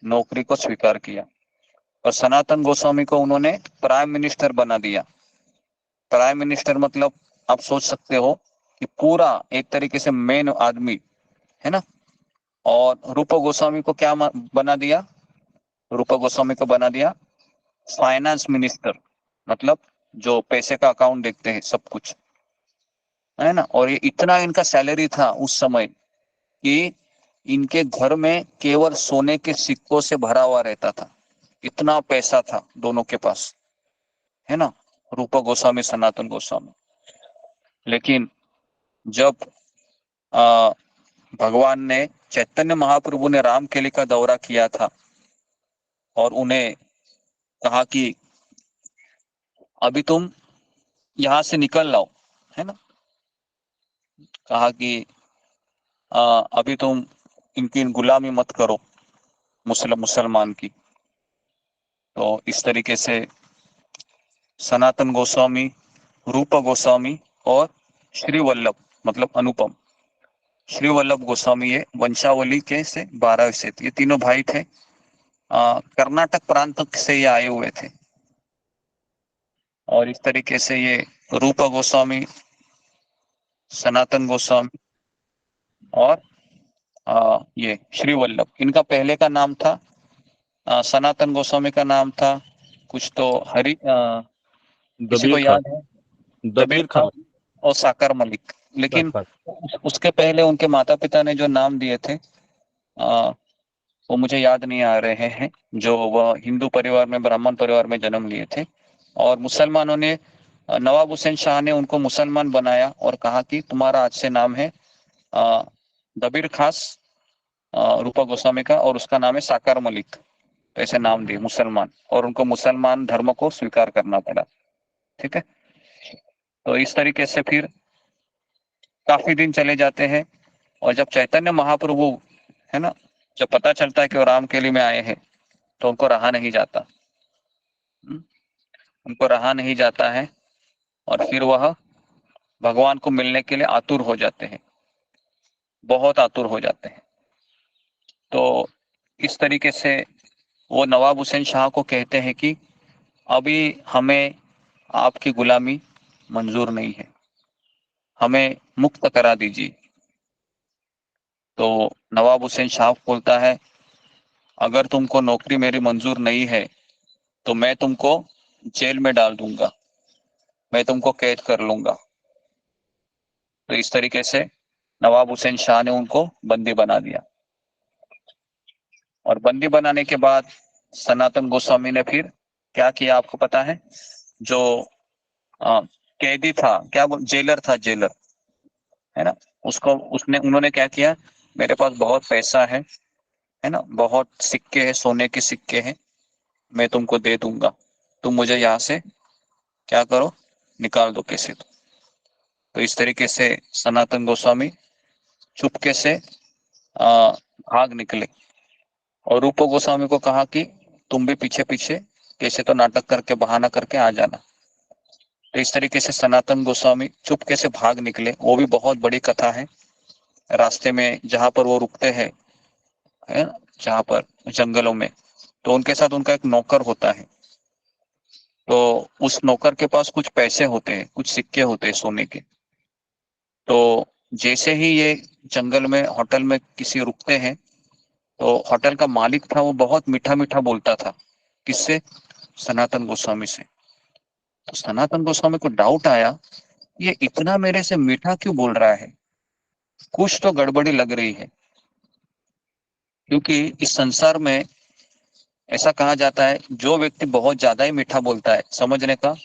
नौकरी को स्वीकार किया और सनातन गोस्वामी को उन्होंने प्राइम मिनिस्टर बना दिया। प्राइम मिनिस्टर मतलब आप सोच सकते हो कि पूरा एक तरीके से मेन आदमी, है ना। और रूप गोस्वामी को क्या बना दिया? रूप गोस्वामी को बना दिया फाइनेंस मिनिस्टर, मतलब जो पैसे का अकाउंट देखते हैं सब कुछ, है ना। और ये इतना इनका सैलरी था उस समय कि इनके घर में केवल सोने के सिक्कों से भरा हुआ रहता था, इतना पैसा था दोनों के पास, है ना, रूप गोस्वामी, सनातन गोस्वामी। लेकिन जब भगवान ने, चैतन्य महाप्रभु ने रामकेली का दौरा किया था और उन्हें कहा कि अभी तुम यहां से निकल लाओ, है ना, कहा कि अभी तुम इनकी गुलामी मत करो मुसलमान की। तो इस तरीके से सनातन गोस्वामी, रूप गोस्वामी और श्री वल्लभ मतलब अनुपम, श्री वल्लभ गोस्वामी ये वंशावली के से 12 से, ये तीनों भाई थे। कर्नाटक प्रांत से ये आए हुए थे। और इस तरीके से ये रूप गोस्वामी, सनातन गोस्वामी और ये श्री वल्लभ, इनका पहले का नाम था, सनातन गोस्वामी का नाम था कुछ तो हरि, किसी को याद है? दबीर खान और साकर मलिक। लेकिन उसके पहले उनके माता पिता ने जो नाम दिए थे वो मुझे याद नहीं आ रहे हैं, जो वह हिंदू परिवार में, ब्राह्मण परिवार में जन्म लिए थे। और मुसलमानों ने, नवाब हुसैन शाह ने उनको मुसलमान बनाया और कहा कि तुम्हारा आज से नाम है दबीर खास रूप गोस्वामी का, और उसका नाम है साकार मलिक। तो ऐसे नाम दिए मुसलमान, और उनको मुसलमान धर्म को स्वीकार करना पड़ा। ठीक है। तो इस तरीके से फिर काफी दिन चले जाते हैं और जब चैतन्य महाप्रभु, है ना, जब पता चलता है कि वो रामकेली में आए हैं तो उनको रहा नहीं जाता। उनको रहा नहीं जाता है और फिर वह भगवान को मिलने के लिए आतुर हो जाते हैं, बहुत आतुर हो जाते हैं। तो इस तरीके से वो नवाब हुसैन शाह को कहते हैं कि अभी हमें आपकी गुलामी मंजूर नहीं है, हमें मुक्त करा दीजिए। तो नवाब हुसैन शाह बोलता है, अगर तुमको नौकरी मेरी मंजूर नहीं है तो मैं तुमको जेल में डाल दूंगा, मैं तुमको कैद कर लूंगा। तो इस तरीके से नवाब हुसैन शाह ने उनको बंदी बना दिया। और बंदी बनाने के बाद सनातन गोस्वामी ने फिर क्या किया आपको पता है? जो कैदी था, क्या जेलर था, जेलर है ना, उसको उन्होंने क्या किया, मेरे पास बहुत पैसा है ना, बहुत सिक्के हैं, सोने के सिक्के हैं, मैं तुमको दे दूंगा, तुम मुझे यहाँ से क्या करो, निकाल दो कैसे। तो इस तरीके से सनातन गोस्वामी चुपके से भाग निकले और रूप गोस्वामी को कहा कि तुम भी पीछे पीछे कैसे तो नाटक करके बहाना करके आ जाना। तो इस तरीके से सनातन गोस्वामी चुपके से भाग निकले। वो भी बहुत बड़ी कथा है। रास्ते में जहां पर वो रुकते हैं, है ना, जहां पर जंगलों में, तो उनके साथ उनका एक नौकर होता है। तो उस नौकर के पास कुछ पैसे होते हैं, कुछ सिक्के होते हैं सोने के। तो जैसे ही ये जंगल में होटल में किसी रुकते हैं, तो होटल का मालिक था, वो बहुत मीठा मीठा बोलता था। किससे? सनातन गोस्वामी से। तो सनातन गोस्वामी को डाउट आया, ये इतना मेरे से मीठा क्यों बोल रहा है, कुछ तो गड़बड़ी लग रही है। क्योंकि इस संसार में ऐसा कहा जाता है, जो व्यक्ति बहुत ज्यादा ही मीठा बोलता है, समझने का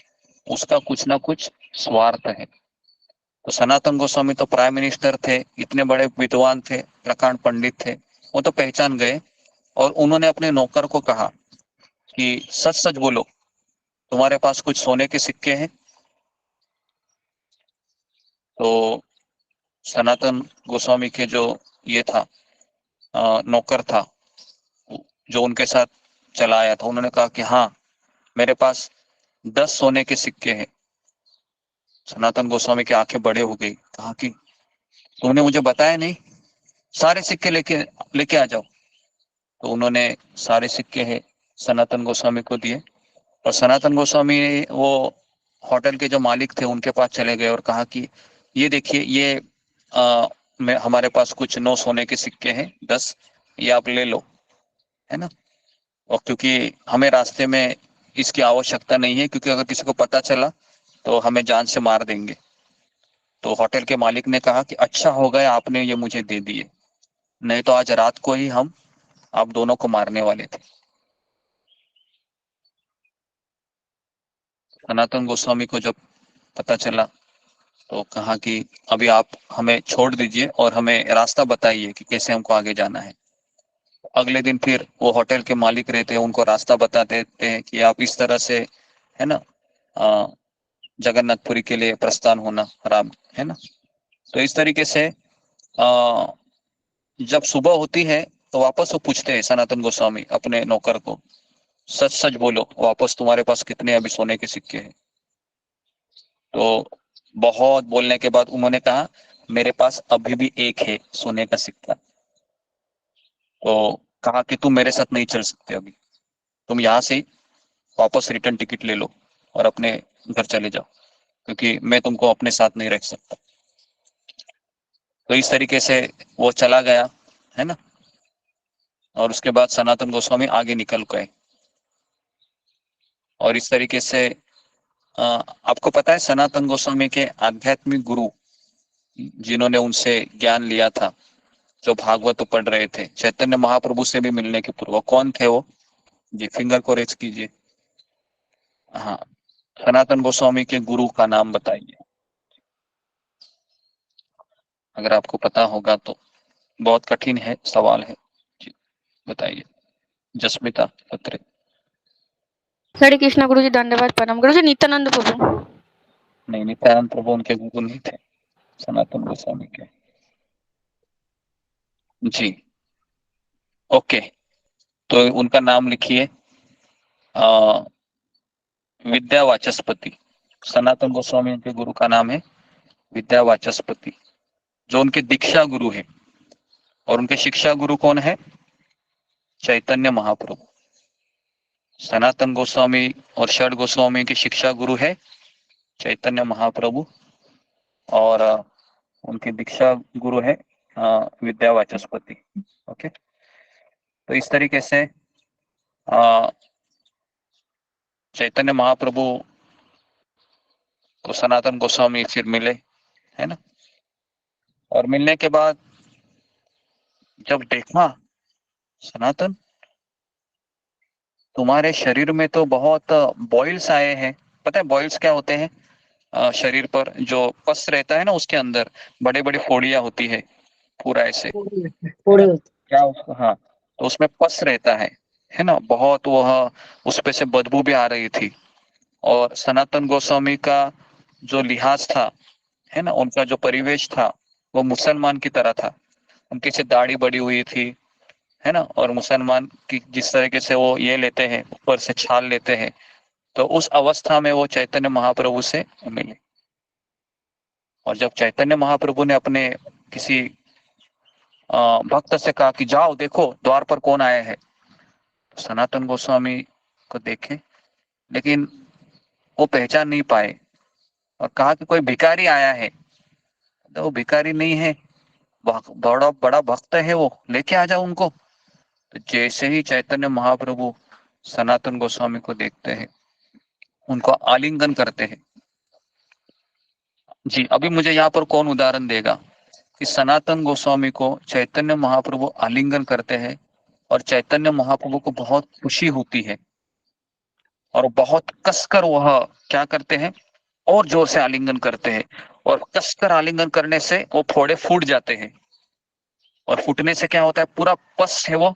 उसका कुछ ना कुछ स्वार्थ है। तो सनातन गोस्वामी तो प्राइम मिनिस्टर थे, इतने बड़े विद्वान थे, प्रकांड पंडित थे, वो तो पहचान गए। और उन्होंने अपने नौकर को कहा कि सच सच बोलो, तुम्हारे पास कुछ सोने के सिक्के हैं? तो सनातन गोस्वामी के जो ये था नौकर था, जो उनके साथ चला आया था, उन्होंने कहा कि हाँ, मेरे पास 10 सोने के सिक्के हैं। सनातन गोस्वामी की आंखें बड़े हो गई, कहा कि तुमने मुझे बताया नहीं, सारे सिक्के लेके लेके आ जाओ। तो उन्होंने सारे सिक्के हैं सनातन गोस्वामी को दिए। और सनातन गोस्वामी वो होटल के जो मालिक थे उनके पास चले गए और कहा कि ये देखिए, ये हमारे पास कुछ 9 सोने के सिक्के हैं, 10, ये आप ले लो, है ना। और क्योंकि हमें रास्ते में इसकी आवश्यकता नहीं है, क्योंकि अगर किसी को पता चला तो हमें जान से मार देंगे। तो होटल के मालिक ने कहा कि अच्छा हो गया आपने ये मुझे दे दिए, नहीं तो आज रात को ही हम आप दोनों को मारने वाले थे। सनातन गोस्वामी को जब पता चला तो कहा कि अभी आप हमें छोड़ दीजिए और हमें रास्ता बताइए कि कैसे हमको आगे जाना है। अगले दिन फिर वो होटल के मालिक रहते हैं, उनको रास्ता बता देते हैं कि आप इस तरह से, है ना, जगन्नाथपुरी के लिए प्रस्थान होना राम, है ना। तो इस तरीके से जब सुबह होती है तो वापस वो पूछते हैं सनातन गोस्वामी अपने नौकर को, सच सच बोलो, वापस तुम्हारे पास कितने अभी सोने के सिक्के हैं? तो बहुत बोलने के बाद उन्होंने कहा, मेरे पास अभी भी एक है सोने का सिक्का। तो कहा कि तुम मेरे साथ नहीं चल सकते, अभी तुम यहाँ से वापस रिटर्न टिकट ले लो और अपने घर चले जाओ, क्योंकि मैं तुमको अपने साथ नहीं रख सकता। तो इस तरीके से वो चला गया, है ना। और उसके बाद सनातन गोस्वामी आगे निकल गए। और इस तरीके से आपको पता है सनातन गोस्वामी के आध्यात्मिक गुरु जिन्होंने उनसे ज्ञान लिया था, जो भागवत पढ़ रहे थे, चैतन्य महाप्रभु से भी मिलने के पूर्व, कौन थे वो? जी, फिंगर को रेज कीजिए। हाँ, सनातन गोस्वामी के गुरु का नाम बताइए, अगर आपको पता होगा तो। बहुत कठिन है, सवाल है जी, बताइए। जस्मिता पत्रे। हरे कृष्णा गुरु जी, धन्यवाद प्रणाम। गुरु जी नित्यानंद प्रभु। नहीं, नित्यानंद प्रभु उनके गुरु नहीं थे, सनातन गोस्वामी के। जी, ओके, तो उनका नाम लिखिए अ, विद्या वाचस्पति। सनातन गोस्वामी के गुरु का नाम है विद्या वाचस्पति, जो उनके दीक्षा गुरु है। और उनके शिक्षा गुरु कौन है? चैतन्य महाप्रभु। सनातन गोस्वामी और षड गोस्वामी की शिक्षा गुरु है चैतन्य महाप्रभु, और उनकी दीक्षा गुरु है विद्या वाचस्पति। ओके, तो इस तरीके से चैतन्य महाप्रभु को सनातन गोस्वामी फिर मिले, है ना। और मिलने के बाद जब देखा, सनातन तुम्हारे शरीर में तो बहुत बॉइल्स आए हैं। पता है बॉइल्स क्या होते हैं? शरीर पर जो पस रहता है ना, उसके अंदर बड़े बड़े फोड़ियां होती है, पूरा ऐसे क्या हाँ, तो उसमें पस रहता है ना, बहुत वह उस पे से बदबू भी आ रही थी। और सनातन गोस्वामी का जो लिहाज था, है ना, उनका जो परिवेश था वो मुसलमान की तरह था। उनकी से दाढ़ी बड़ी हुई थी, है ना, और मुसलमान की जिस तरीके से वो ये लेते हैं, ऊपर से छाल लेते हैं, तो उस अवस्था में वो चैतन्य महाप्रभु से मिले। और जब चैतन्य महाप्रभु ने अपने किसी भक्त से कहा कि जाओ देखो द्वार पर कौन आया है, तो सनातन गोस्वामी को देखे, लेकिन वो पहचान नहीं पाए और कहा कि कोई भिखारी आया है। तो वो भिखारी नहीं है, बड़ा बड़ा भक्त है, वो लेके आ जाओ उनको। तो जैसे ही चैतन्य महाप्रभु सनातन गोस्वामी को देखते हैं, उनको आलिंगन करते हैं। जी, अभी मुझे यहाँ पर कौन उदाहरण देगा कि सनातन गोस्वामी को चैतन्य महाप्रभु आलिंगन करते हैं और चैतन्य महाप्रभु को बहुत खुशी होती है और बहुत कसकर वह क्या करते हैं, और जोर से आलिंगन करते हैं, और कसकर आलिंगन करने से वो फोड़े फूट जाते हैं। और फूटने से क्या होता है, पूरा पस है वो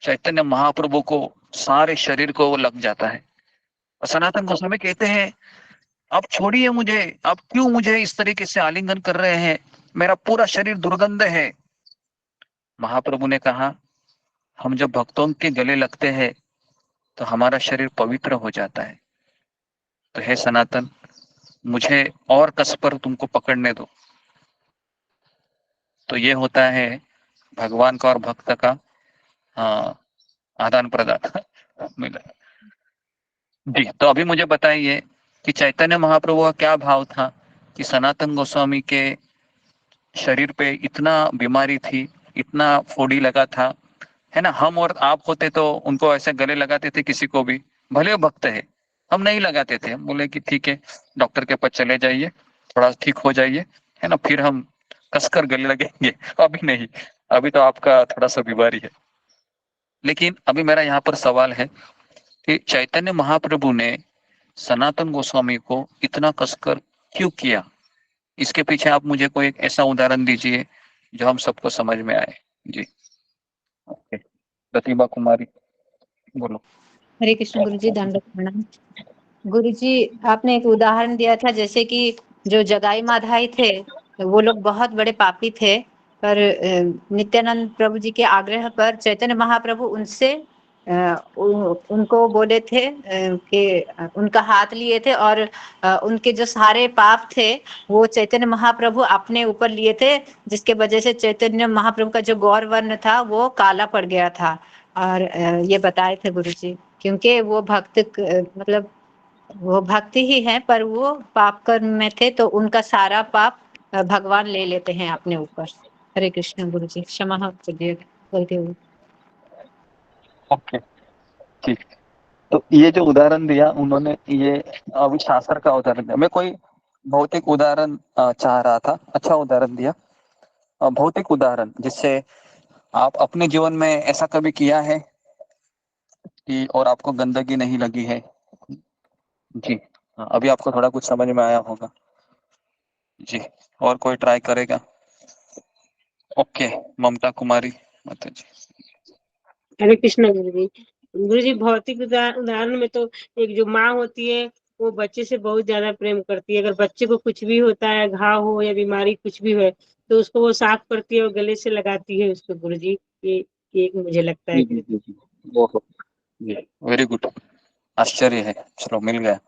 चैतन्य महाप्रभु को, सारे शरीर को वो लग जाता है। और सनातन गोस्वामी कहते हैं, आप छोड़िए मुझे, आप क्यों मुझे इस तरीके से आलिंगन कर रहे हैं, मेरा पूरा शरीर दुर्गंध है। महाप्रभु ने कहा, हम जब भक्तों के गले लगते हैं तो हमारा शरीर पवित्र हो जाता है। तो हे सनातन, मुझे और कस पर तुमको पकड़ने दो। तो ये होता है भगवान का और भक्त का आदान प्रदान मिला। जी, तो अभी मुझे बताइए कि चैतन्य महाप्रभु का क्या भाव था कि सनातन गोस्वामी के शरीर पे इतना बीमारी थी, इतना फोड़ी लगा था, है ना। हम और आप होते तो उनको ऐसे गले लगाते थे, किसी को भी, भले वो भक्त है, हम नहीं लगाते थे। हम बोले कि ठीक है, डॉक्टर के पास चले जाइए, थोड़ा ठीक हो जाइए, है ना, फिर हम कसकर गले लगेंगे। अभी नहीं, अभी तो आपका थोड़ा सा बीमारी है। लेकिन अभी मेरा यहाँ पर सवाल है कि चैतन्य महाप्रभु ने सनातन गोस्वामी को इतना कसकर क्यों किया? इसके पीछे आप मुझे कोई एक ऐसा उदाहरण दीजिए जो हम सबको समझ में आए। जी, ओके, प्रतिभा कुमारी बोलो। हरे कृष्ण गुरु जी, दंडवत प्रणाम। गुरु जी, आपने एक उदाहरण दिया था, जैसे कि जो जगाई माधाई थे वो लोग बहुत बड़े पापी थे, पर नित्यानंद प्रभु जी के आग्रह पर चैतन्य महाप्रभु उनसे उनको बोले थे कि उनका हाथ लिए थे, और उनके जो सारे पाप थे वो चैतन्य महाप्रभु अपने ऊपर लिए थे, जिसके वजह से चैतन्य महाप्रभु का जो गौर वर्ण था वो काला पड़ गया था। और ये बताए थे गुरु जी, क्योंकि वो भक्त मतलब वो भक्ति ही है, पर वो पाप कर्म में थे, तो उनका सारा पाप भगवान ले लेते हैं अपने ऊपर। हरे कृष्ण गुरु जी, क्षमा कीजिए गलती हुई। ओके, ठीक। तो ये जो उदाहरण दिया उन्होंने, ये अभी शास्त्र का उदाहरण दिया। मैं कोई भौतिक उदाहरण चाह रहा था, अच्छा उदाहरण दिया, भौतिक उदाहरण, जिससे आप अपने जीवन में ऐसा कभी किया है कि और आपको गंदगी नहीं लगी है। जी हाँ, अभी आपको थोड़ा कुछ समझ में आया होगा। जी, और कोई ट्राई करेगा? ओके, ममता कुमारी माता जी। हरे कृष्ण गुरु जी, भौतिक उदाहरण में तो एक जो माँ होती है वो बच्चे से बहुत ज्यादा प्रेम करती है। अगर बच्चे को कुछ भी होता है, घाव हो या बीमारी कुछ भी है, तो उसको वो साफ करती है और गले से लगाती है उसको। गुरु जी, एक मुझे लगता है जी जी जी जी ओहो जी वेरी गुड आश्चर्य है चलो मिल गया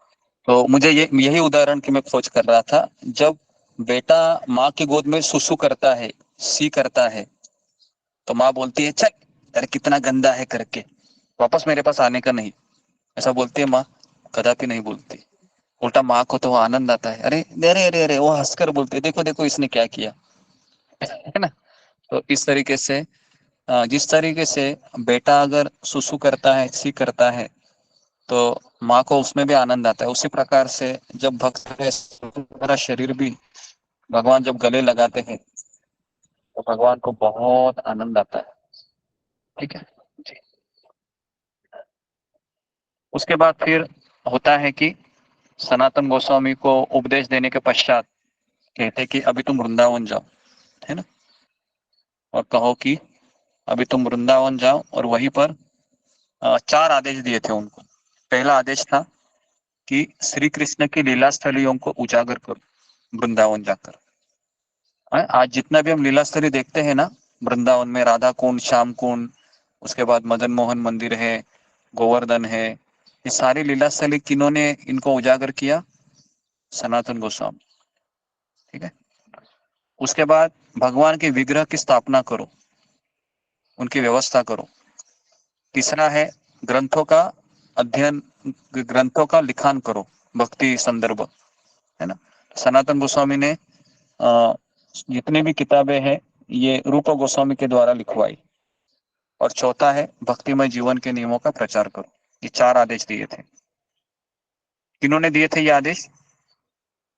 तो मुझे ये यही उदाहरण की मैं खोज कर रहा था जब बेटा माँ की गोद में सुसु करता है सी करता है तो माँ बोलती है चल अरे कितना गंदा है करके वापस मेरे पास आने का नहीं ऐसा बोलती है माँ कदापि नहीं बोलती उल्टा माँ को तो आनंद आता है अरे अरे अरे अरे वो हंसकर बोलते देखो देखो इसने क्या किया है ना तो इस तरीके से जिस तरीके से बेटा अगर सुसु करता है सी करता है तो माँ को उसमें भी आनंद आता है उसी प्रकार से जब भक्त है हमारा शरीर भी भगवान जब गले लगाते हैं तो भगवान को बहुत आनंद आता है ठीक है जी। उसके बाद फिर होता है कि सनातन गोस्वामी को उपदेश देने के पश्चात कहते कि अभी तुम वृंदावन जाओ है ना और कहो कि अभी तुम वृंदावन जाओ और वहीं पर 4 आदेश दिए थे उनको पहला आदेश था कि श्री कृष्ण की लीला स्थलियों को उजागर करो वृंदावन जाकर आज जितना भी हम लीला स्थली देखते हैं ना वृंदावन में राधा कुंड श्याम कुंड उसके बाद मदन मोहन मंदिर है गोवर्धन है ये सारी लीला स्थली किन्होंने इनको उजागर किया सनातन गोस्वामी ठीक है उसके बाद भगवान के विग्रह की स्थापना करो उनकी व्यवस्था करो तीसरा है ग्रंथों का अध्ययन ग्रंथों का लिखान करो भक्ति संदर्भ है ना सनातन गोस्वामी ने जितने भी किताबें हैं ये रूप गोस्वामी के द्वारा लिखवाई और चौथा है भक्तिमय जीवन के नियमों का प्रचार करो ये 4 आदेश दिए थे किन्होंने दिए थे ये आदेश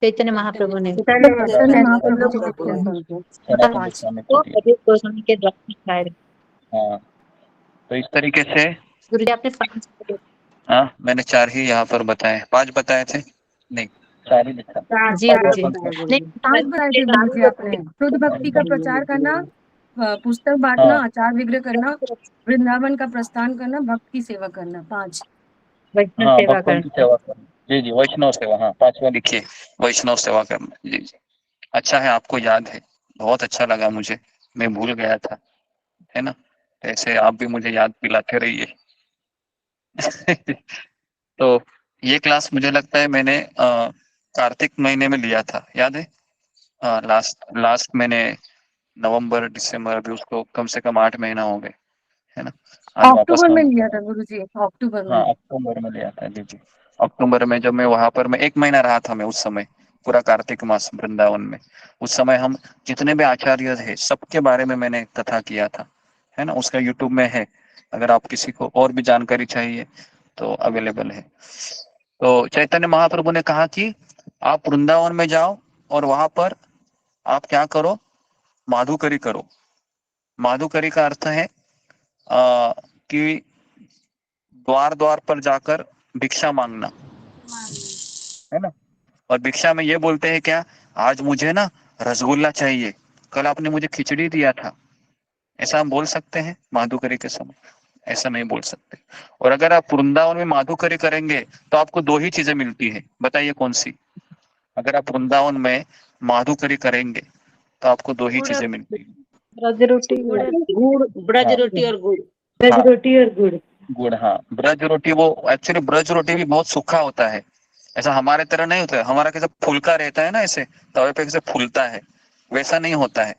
चैतन्य महाप्रभु ने चैतन्य चैतन्य महाप्रभु महाप्रभु जी को लिखे हैं। सनातन पांच गोस्वामी को दिए अजीत गोस्वामी के द्वारा लिखाए गए। हाँ तो इस तरीके से गुरुजी आपने 5 हाँ मैंने 4 ही यहाँ पर बताए 5 बताए थे नहीं 4 ही लिखा जी गुरुजी नहीं 5 बताए थे गुरु जी आपने शुद्ध भक्ति का प्रचार करना पुस्तक बांटना हाँ आचार विग्रह करना वृंदावन का प्रस्थान करना भक्त की सेवा करना 5 वैष्णव हाँ सेवा भक्तों की करना सेवा करना जी जी वैष्णव सेवा हाँ 5वां लिखिए वैष्णव सेवा करना जी जी अच्छा है आपको याद है बहुत अच्छा लगा मुझे मैं भूल गया था है ना ऐसे आप भी मुझे याद दिलाते रहिए तो ये क्लास मुझे लगता है मैंने कार्तिक महीने में लिया था याद है लास्ट लास्ट मैंने नवंबर दिसंबर अभी उसको कम से कम 8 महीना हो गए है ना आज वापस अक्टूबर में हम लिया था गुरु जी अक्टूबर में हाँ अक्टूबर में लिया था जी जी अक्टूबर में जब मैं वहां पर मैं 1 महीना रहा था मैं उस समय पूरा कार्तिक मास वृंदावन में उस समय हम जितने भी आचार्य थे सबके बारे में मैंने कथा किया था है ना उसका यूट्यूब में है अगर आप किसी को और भी जानकारी चाहिए तो अवेलेबल है तो चैतन्य महाप्रभु ने कहा कि आप वृंदावन में जाओ और वहां पर आप क्या करो माधुकरी करो माधुकरी का अर्थ है कि द्वार द्वार पर जाकर भिक्षा मांगना है ना और भिक्षा में ये बोलते हैं क्या आज मुझे ना रसगुल्ला चाहिए कल आपने मुझे खिचड़ी दिया था ऐसा हम बोल सकते हैं माधुकरी के समय ऐसा नहीं बोल सकते और अगर आप वृंदावन में माधुकरी करेंगे तो आपको 2 ही चीजें मिलती है बताइए कौन सी अगर आप वृंदावन में माधुकरी करेंगे तो आपको 2 ही चीजें मिलती है ब्रज रोटी गुड़ ब्रज हाँ रोटी और गुड़ हाँ रोटी और गुड़ गुड़ हाँ ब्रज रोटी वो एक्चुअली ब्रज रोटी भी बहुत सूखा होता है ऐसा हमारे तरह नहीं होता है हमारा कैसे फुलका रहता है ना ऐसे तवे पे कैसे फूलता है वैसा नहीं होता है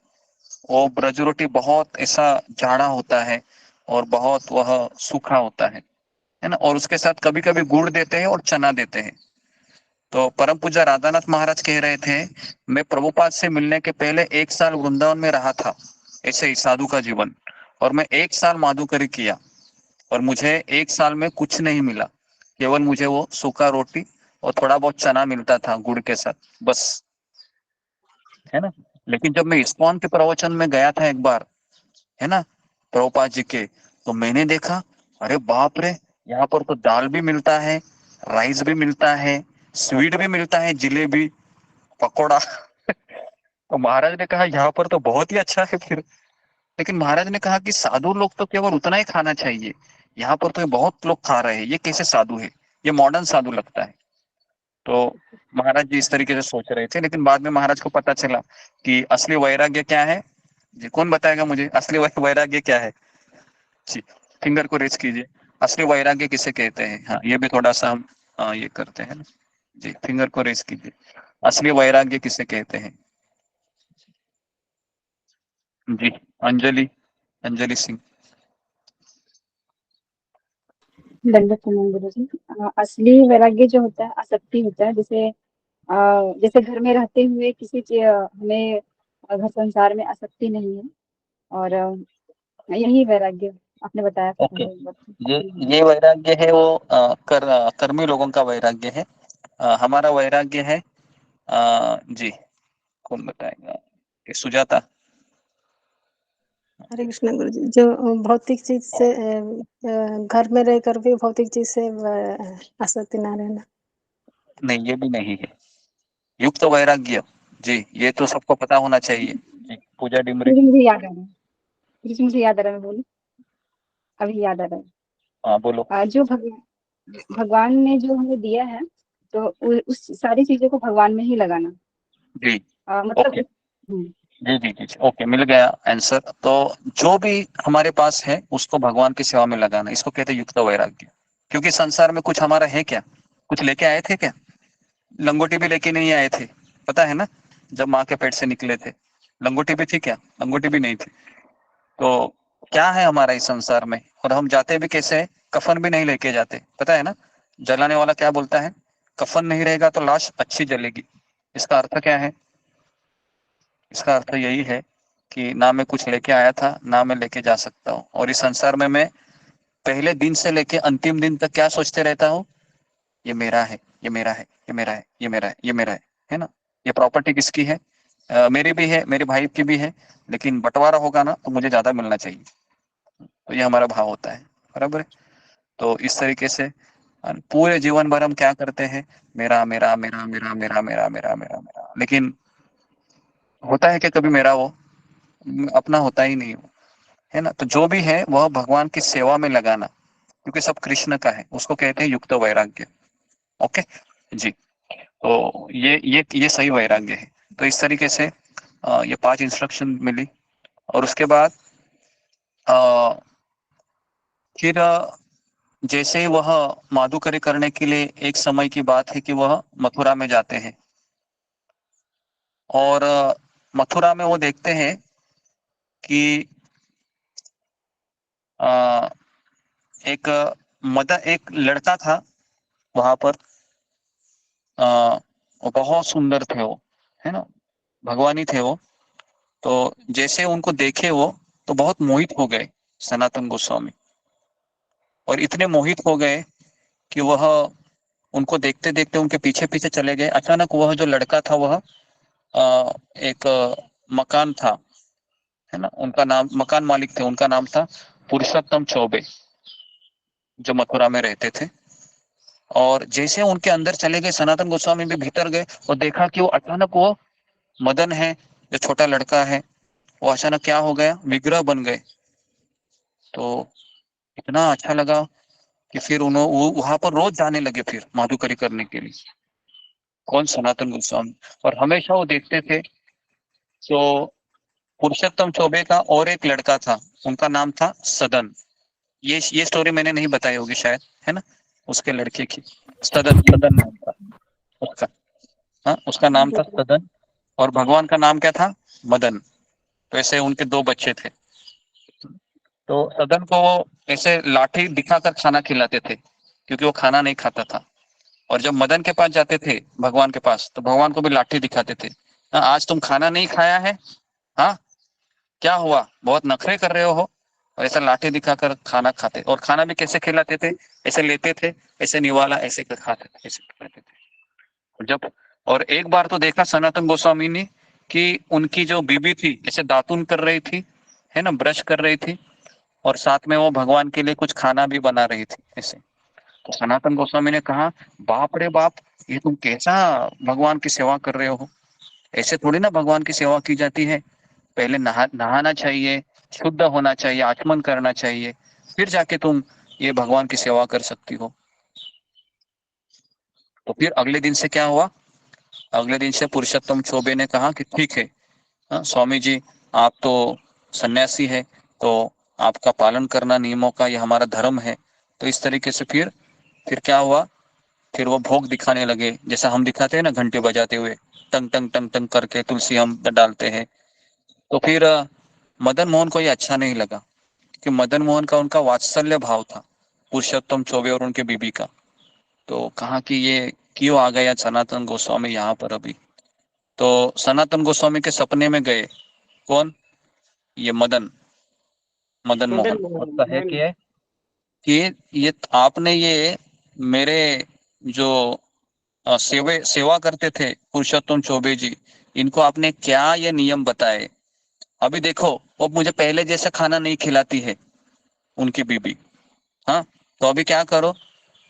वो ब्रज रोटी बहुत ऐसा जाड़ा होता है और बहुत वह सूखा होता है ना और उसके साथ कभी कभी गुड़ देते हैं और चना देते हैं तो परम पूज्य राधानाथ महाराज कह रहे थे मैं प्रभुपाद से मिलने के पहले 1 साल वृंदावन में रहा था ऐसे ही साधु का जीवन और मैं 1 साल माधुकरी किया और मुझे 1 साल में कुछ नहीं मिला केवल मुझे वो सूखा रोटी और थोड़ा बहुत चना मिलता था गुड़ के साथ बस है ना लेकिन जब मैं इस्कॉन के प्रवचन में गया था एक बार है ना प्रभुपाद जी के तो मैंने देखा अरे बाप रे यहाँ पर तो दाल भी मिलता है राइस भी मिलता है स्वीट भी मिलता है जलेबी पकोड़ा तो महाराज ने कहा यहाँ पर तो बहुत ही अच्छा है फिर लेकिन महाराज ने कहा कि साधु लोग तो केवल उतना ही खाना चाहिए यहाँ पर तो ये बहुत लोग खा रहे हैं ये कैसे साधु है ये मॉडर्न साधु लगता है तो महाराज जी इस तरीके से सोच रहे थे लेकिन बाद में महाराज को पता चला कि असली वैराग्य क्या है जी कौन बताएगा मुझे असली वैराग्य क्या है जी, फिंगर को रेज कीजिए। असली वैराग्य किसे कहते हैं? हाँ, ये भी थोड़ा सा हम ये करते हैं ना। जी, फिंगर को रेज कीजिए। असली वैराग्य किसे कहते हैं? जी, अंजलि सिंह। दंडवत प्रणाम गुरुजी। असली वैराग्य जो होता है आसक्ति होता है, जैसे घर में रहते हुए किसी चीज हमें घर संसार में आसक्ति नहीं है, और यही वैराग्य आपने बताया था ओके, पहले एक ये वैराग्य है वो कर्मी लोगों का वैराग्य है। हमारा वैराग्य है जी, कौन बताएगा? कि सुजाता। हरे कृष्णा गुरु जी। जो भौतिक चीज से घर में रहकर भी भौतिक चीज से आसक्ति ना रहना। नहीं, ये भी नहीं है। युक्त वैराग्य, जी, ये तो सबको पता होना चाहिए। जी, पूजा डिमरी। मुझे याद आ रहा है, मुझे याद आ रहा है, मैं बोलूं? अभी याद आ रहा है। हाँ, बोलो। जो भगवान ने जो हमें दिया है, तो उस सारी चीजों को भगवान में ही लगाना। जी, मतलब ओके। जी जी जी, ओके, मिल गया आंसर। तो जो भी हमारे पास है उसको भगवान की सेवा में लगाना, इसको कहते हैं युक्त वैराग्य। क्योंकि संसार में कुछ हमारा है क्या? कुछ लेके आए थे क्या? लंगोटी भी लेके नहीं आए थे, पता है ना? जब माँ के पेट से निकले थे, लंगोटी भी थी क्या? लंगोटी भी नहीं थी। तो क्या है हमारा इस संसार में? और हम जाते भी कैसे? कफन भी नहीं लेके जाते, पता है ना? जलाने वाला क्या बोलता है? कफन नहीं रहेगा तो लाश अच्छी जलेगी। इसका अर्थ क्या है? इसका अर्थ यही है कि ना मैं कुछ लेके आया था, ना मैं लेके जा सकता हूँ। और इस संसार में मैं पहले दिन से लेके अंतिम दिन तक क्या सोचते रहता हूँ? ये मेरा है, ये मेरा है, ये मेरा है, ये मेरा है, ये मेरा है ना? ये प्रॉपर्टी किसकी है? मेरी भी है, मेरे भाई की भी है, लेकिन बंटवारा होगा ना तो मुझे ज्यादा मिलना चाहिए। तो ये हमारा भाव होता है, बराबर है? तो इस तरीके से पूरे जीवन भर हम क्या करते हैं? मेरा मेरा मेरा मेरा मेरा मेरा मेरा मेरा मेरा, लेकिन होता है कि कभी मेरा वो अपना होता ही नहीं, है ना? तो जो भी है वह भगवान की सेवा में लगाना, क्योंकि सब कृष्ण का है, उसको कहते हैं युक्त वैराग्य। ओके जी, तो ये सही वैराग्य है। तो इस तरीके से ये 5 इंस्ट्रक्शन मिली। और उसके बाद फिर जैसे वह माधुकरी करने के लिए एक समय की बात है कि वह मथुरा में जाते हैं। और मथुरा में वो देखते हैं कि एक एक लड़का था वहां पर। वो बहुत सुंदर थे वो, है ना? भगवानी थे वो। तो जैसे उनको देखे वो, तो बहुत मोहित हो गए सनातन गोस्वामी। और इतने मोहित हो गए कि वह उनको देखते देखते उनके पीछे पीछे चले गए। अचानक वह जो लड़का था वह एक मकान था, है ना? उनका नाम, मकान मालिक थे, उनका नाम था पुरुषोत्तम चौबे, जो मथुरा में रहते थे। और जैसे उनके अंदर चले गए, सनातन गोस्वामी भी भीतर गए और देखा कि वो अचानक वो मदन है, जो छोटा लड़का है, वो अचानक क्या हो गया? विग्रह बन गए। तो इतना अच्छा लगा कि फिर उन्होंने वो वहां पर रोज जाने लगे फिर माधुकरी करने के लिए। कौन? सनातन गोस्वामी। और हमेशा वो देखते थे। तो पुरुषोत्तम चौबे का और एक लड़का था, उनका नाम था सदन। ये स्टोरी मैंने नहीं बताई होगी शायद, है ना? उसके लड़के की सदन, सदन नाम था उसका। हाँ, उसका नाम था सदन। और भगवान का नाम क्या था? मदन। तो ऐसे उनके 2 बच्चे थे। तो सदन को वो ऐसे लाठी दिखाकर खाना खिलाते थे, क्योंकि वो खाना नहीं खाता था। और जब मदन के पास जाते थे, भगवान के पास, तो भगवान को भी लाठी दिखाते थे। हाँ, आज तुम खाना नहीं खाया है? हाँ, क्या हुआ? बहुत नखरे कर रहे हो? और ऐसा लाठी दिखाकर खाना खाते। और खाना भी कैसे खिलाते थे? ऐसे लेते थे, ऐसे निवाला, ऐसे कर खाते थे, ऐसे खाते थे। और जब, और एक बार तो देखा सनातन गोस्वामी ने कि उनकी जो बीबी थी ऐसे दातुन कर रही थी, है ना, ब्रश कर रही थी, और साथ में वो भगवान के लिए कुछ खाना भी बना रही थी ऐसे। तो सनातन गोस्वामी ने कहा, बाप रे बाप, ये तुम कैसा भगवान की सेवा कर रहे हो? ऐसे थोड़ी ना भगवान की सेवा की जाती है। पहले नहाना चाहिए, शुद्ध होना चाहिए, आचमन करना चाहिए, फिर जाके तुम ये भगवान की सेवा कर सकती हो। तो फिर अगले दिन से क्या हुआ? अगले दिन से पुरुषोत्तम चौबे ने कहा कि ठीक है, हाँ, स्वामी जी, आप तो सन्यासी है, तो आपका पालन करना नियमों का, ये हमारा धर्म है। तो इस तरीके से फिर क्या हुआ, फिर वो भोग दिखाने लगे, जैसा हम दिखाते हैं ना घंटे बजाते हुए, टंग टंग टंग टंग करके तुलसी हम डालते हैं। तो फिर मदन मोहन को ये अच्छा नहीं लगा कि मदन मोहन का उनका वात्सल्य भाव था पुरुषोत्तम चौबे और उनके बीबी का। तो कहा कि ये क्यों आ गया सनातन गोस्वामी यहाँ पर अभी। तो सनातन गोस्वामी के सपने में गए, कौन, ये मदन मोहन। उसका है कि ये आपने ये मेरे जो सेवा करते थे पुरुषोत्तम चौबे जी, इनको आपने क्या ये नियम बताए। अभी देखो वो मुझे पहले जैसा खाना नहीं खिलाती है उनकी बीबी। हाँ, तो अभी क्या करो,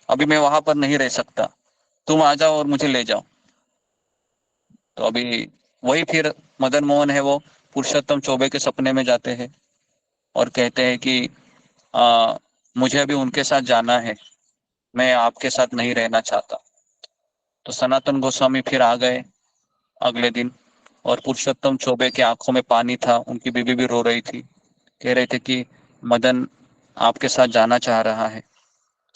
अभी मैं वहां पर नहीं रह सकता, तुम आ जाओ और मुझे ले जाओ। तो अभी वही फिर मदन मोहन है वो पुरुषोत्तम चौबे के सपने में जाते हैं और कहते हैं कि मुझे अभी उनके साथ जाना है, मैं आपके साथ नहीं रहना चाहता। तो सनातन गोस्वामी फिर आ गए अगले दिन, और पुरुषोत्तम चौबे की आंखों में पानी था, उनकी बीबी भी रो रही थी, कह रहे थे कि मदन आपके साथ जाना चाह रहा है।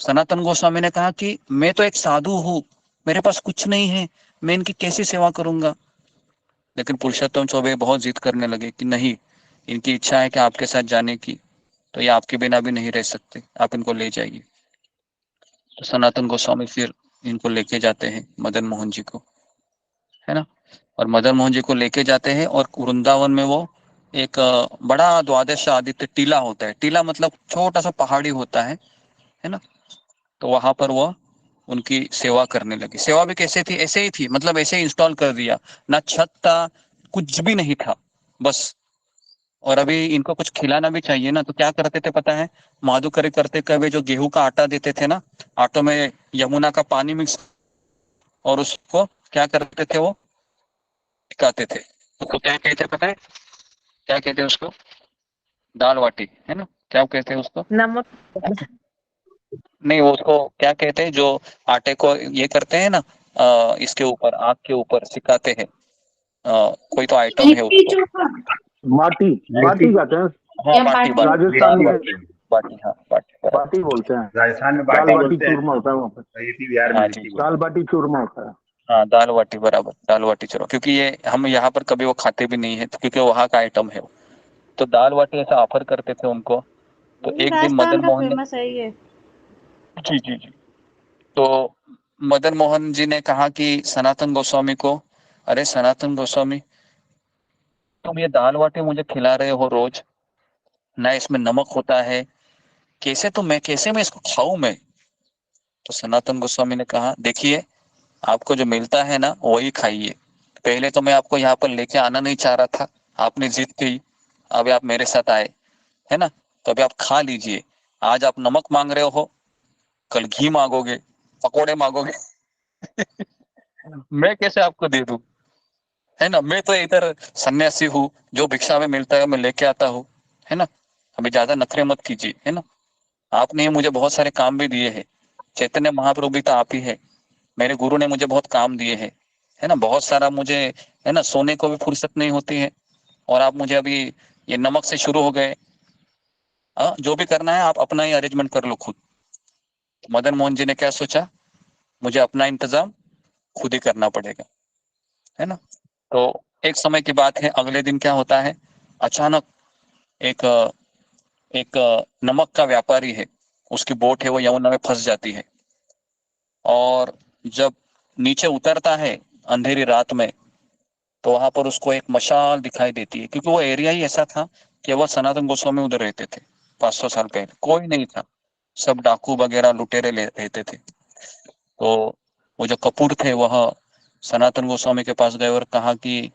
सनातन गोस्वामी ने कहा कि मैं तो एक साधु हूँ, मेरे पास कुछ नहीं है, मैं इनकी कैसी सेवा करूंगा। लेकिन पुरुषोत्तम चौबे बहुत जिद करने लगे कि नहीं, इनकी इच्छा है कि आपके साथ जाने की, तो ये आपके बिना भी नहीं रह सकते, आप इनको ले जाइए। तो सनातन गोस्वामी फिर इनको लेके जाते हैं मदन मोहन जी को, है ना। और मदन मोहन जी को लेके जाते हैं और वृंदावन में वो एक बड़ा द्वादश आदित्य टीला होता है। टीला मतलब छोटा सा पहाड़ी होता है ना। तो वहां पर वो उनकी सेवा करने लगी। सेवा भी कैसे थी, ऐसे ही थी, मतलब ऐसे ही इंस्टॉल कर दिया, ना छत था, कुछ भी नहीं था, बस। और अभी इनको कुछ खिलाना भी चाहिए ना, तो क्या करते थे पता है, माधुकरी करते कभी जो गेहूं का आटा देते थे ना, आटो में यमुना का पानी मिक्स, और उसको क्या करते थे, वो टिकाते थे। उसको क्या कहते पता है, क्या कहते हैं उसको, दाल बाटी, है ना। क्या कहते हैं उसको, नमक। नहीं वो उसको क्या कहते हैं, जो आटे को ये करते हैं ना, इसके ऊपर, आग के ऊपर सिकाते हैं, कोई तो आइटम है उसको, माटी, बाटी कहते हैं। हाँ बाटी बाटी राजस्थान में बाटी, हाँ बाटी बराबर। बाटी बोलते हैं। राजस्थान में दाल बाटी बाटी बोलते हैं, चूरमा होता है वहाँ पे। यूपी बिहार में हाँ लिट्टी जी, बोलते दाल बाटी चूरमा होता है। हाँ दाल बाटी बराबर, दाल बाटी चलो, क्योंकि ये हम यहाँ पर कभी वो खाते भी नहीं है, तो क्योंकि वहाँ का आइटम है वो। तो दाल बाटी ऐसा ऑफर करते थे उनको। तो एक दिन राजस्थान मदन का मोहन ने, फेमस है ये। जी जी जी, तो मदन मोहन जी ने कहा कि सनातन गोस्वामी को, अरे सनातन गोस्वामी, तुम ये दाल बाटी मुझे खिला रहे हो रोज, ना इसमें नमक होता है, कैसे मैं इसको खाऊं मैं। तो सनातन गोस्वामी ने कहा, देखिए आपको जो मिलता है ना वही खाइए। पहले तो मैं आपको यहाँ पर लेके आना नहीं चाह रहा था, आपने जिद की, अभी आप मेरे साथ आए, है ना, तो अभी आप खा लीजिए। आज आप नमक मांग रहे हो, कल घी मांगोगे, पकोड़े मांगोगे, मैं कैसे आपको दे दूं, है ना। मैं तो इधर सन्यासी हूँ, जो भिक्षा में मिलता है मैं लेके आता हूँ, है ना। अभी ज्यादा नखरे मत कीजिए, है ना। आपने मुझे बहुत सारे काम भी दिए हैं, चैतन्य महाप्रभु भी तो आप ही है, मेरे गुरु ने मुझे बहुत काम दिए हैं, है ना, बहुत सारा मुझे, है ना, सोने को भी फुर्सत नहीं होती है, और आप मुझे अभी ये नमक से शुरू हो गए। जो भी करना है आप अपना ही अरेंजमेंट कर लो खुद। मदन मोहन जी ने क्या सोचा, मुझे अपना इंतजाम खुद ही करना पड़ेगा, है ना। तो एक समय की बात है, अगले दिन क्या होता है, अचानक एक एक नमक का व्यापारी है, उसकी बोट है वो यमुना में फंस जाती है, और जब नीचे उतरता है अंधेरी रात में, तो वहां पर उसको एक मशाल दिखाई देती है, क्योंकि वो एरिया ही ऐसा था कि वह सनातन गोस्वामी उधर रहते थे। 500 साल पहले कोई नहीं था, सब डाकू वगैरह लुटेरे रहते थे। तो वो जो कपूर थे वह सनातन गोस्वामी के पास गए और कहा कि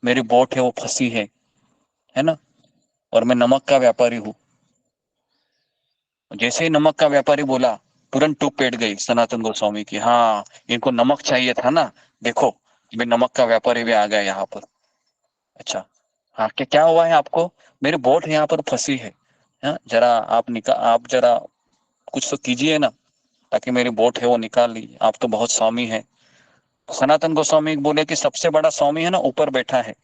मेरी बोट है वो फंसी है ना, और मैं नमक का व्यापारी हूँ। जैसे ही नमक का व्यापारी बोला, तुरंत टूक पेट गई सनातन गोस्वामी की, हाँ इनको नमक चाहिए था ना, देखो मैं नमक का व्यापारी भी आ गया यहाँ पर। अच्छा, हाँ क्या क्या हुआ है आपको, मेरी बोट यहाँ पर फंसी है, हाँ जरा आप जरा कुछ तो कीजिए ना, ताकि मेरी बोट है वो निकाल लीजिए, आप तो बहुत स्वामी है। सनातन गोस्वामी बोले कि सबसे बड़ा स्वामी है ना ऊपर बैठा है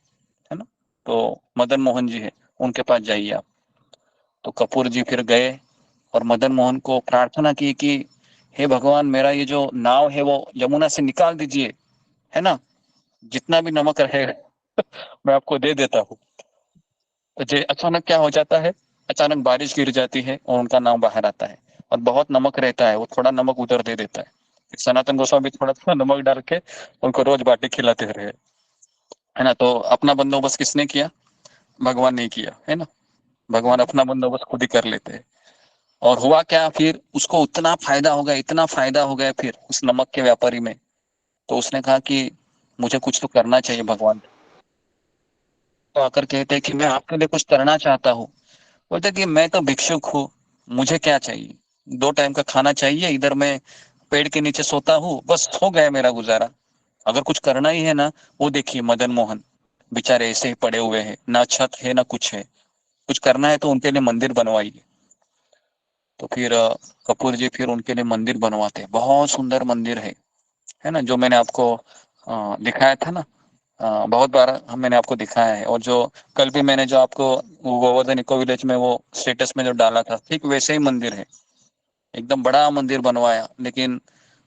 ना, तो मदन मोहन जी है, उनके पास जाइए आप। तो कपूर जी फिर गए और मदन मोहन को प्रार्थना की कि हे भगवान, मेरा ये जो नाव है वो यमुना से निकाल दीजिए, है ना, जितना भी नमक रहेगा मैं आपको दे देता हूँ। तो जे अचानक क्या हो जाता है, अचानक बारिश गिर जाती है और उनका नाम बाहर आता है और बहुत नमक रहता है, वो थोड़ा नमक उधर दे देता है। सनातन गोस्वामी थोड़ा थोड़ा नमक डाल के उनको रोज बाटी खिलाते रहे, है ना। तो अपना बंदोबस्त किसने किया? भगवान ने किया, है ना। भगवान अपना बंदोबस्त खुद ही कर लेते हैं। और हुआ क्या, फिर उसको उतना फायदा हो गया, इतना फायदा हो गया फिर उस नमक के व्यापारी में। तो उसने कहा कि मुझे कुछ तो करना चाहिए भगवान। तो आकर कहते हैं कि मैं आपके लिए कुछ करना चाहता हूँ। बोलते कि मैं तो भिक्षुक हूँ, मुझे क्या चाहिए, 2 टाइम का खाना चाहिए, इधर मैं पेड़ के नीचे सोता हूँ, बस हो गया मेरा गुजारा। अगर कुछ करना ही है ना, वो देखिए मदन मोहन बेचारे ऐसे ही पड़े हुए हैं, ना छत है ना कुछ है। कुछ करना है तो उनके लिए मंदिर बनवाइए। तो फिर कपूर जी फिर उनके लिए मंदिर बनवाते हैं, बहुत सुंदर मंदिर है ना, जो मैंने आपको दिखाया था ना, बहुत बार मैंने आपको दिखाया है। और जो कल भी मैंने जो आपको गोवर्धन इको विलेज में वो स्टेटस में जो डाला था, ठीक वैसे ही मंदिर है, एकदम बड़ा मंदिर बनवाया। लेकिन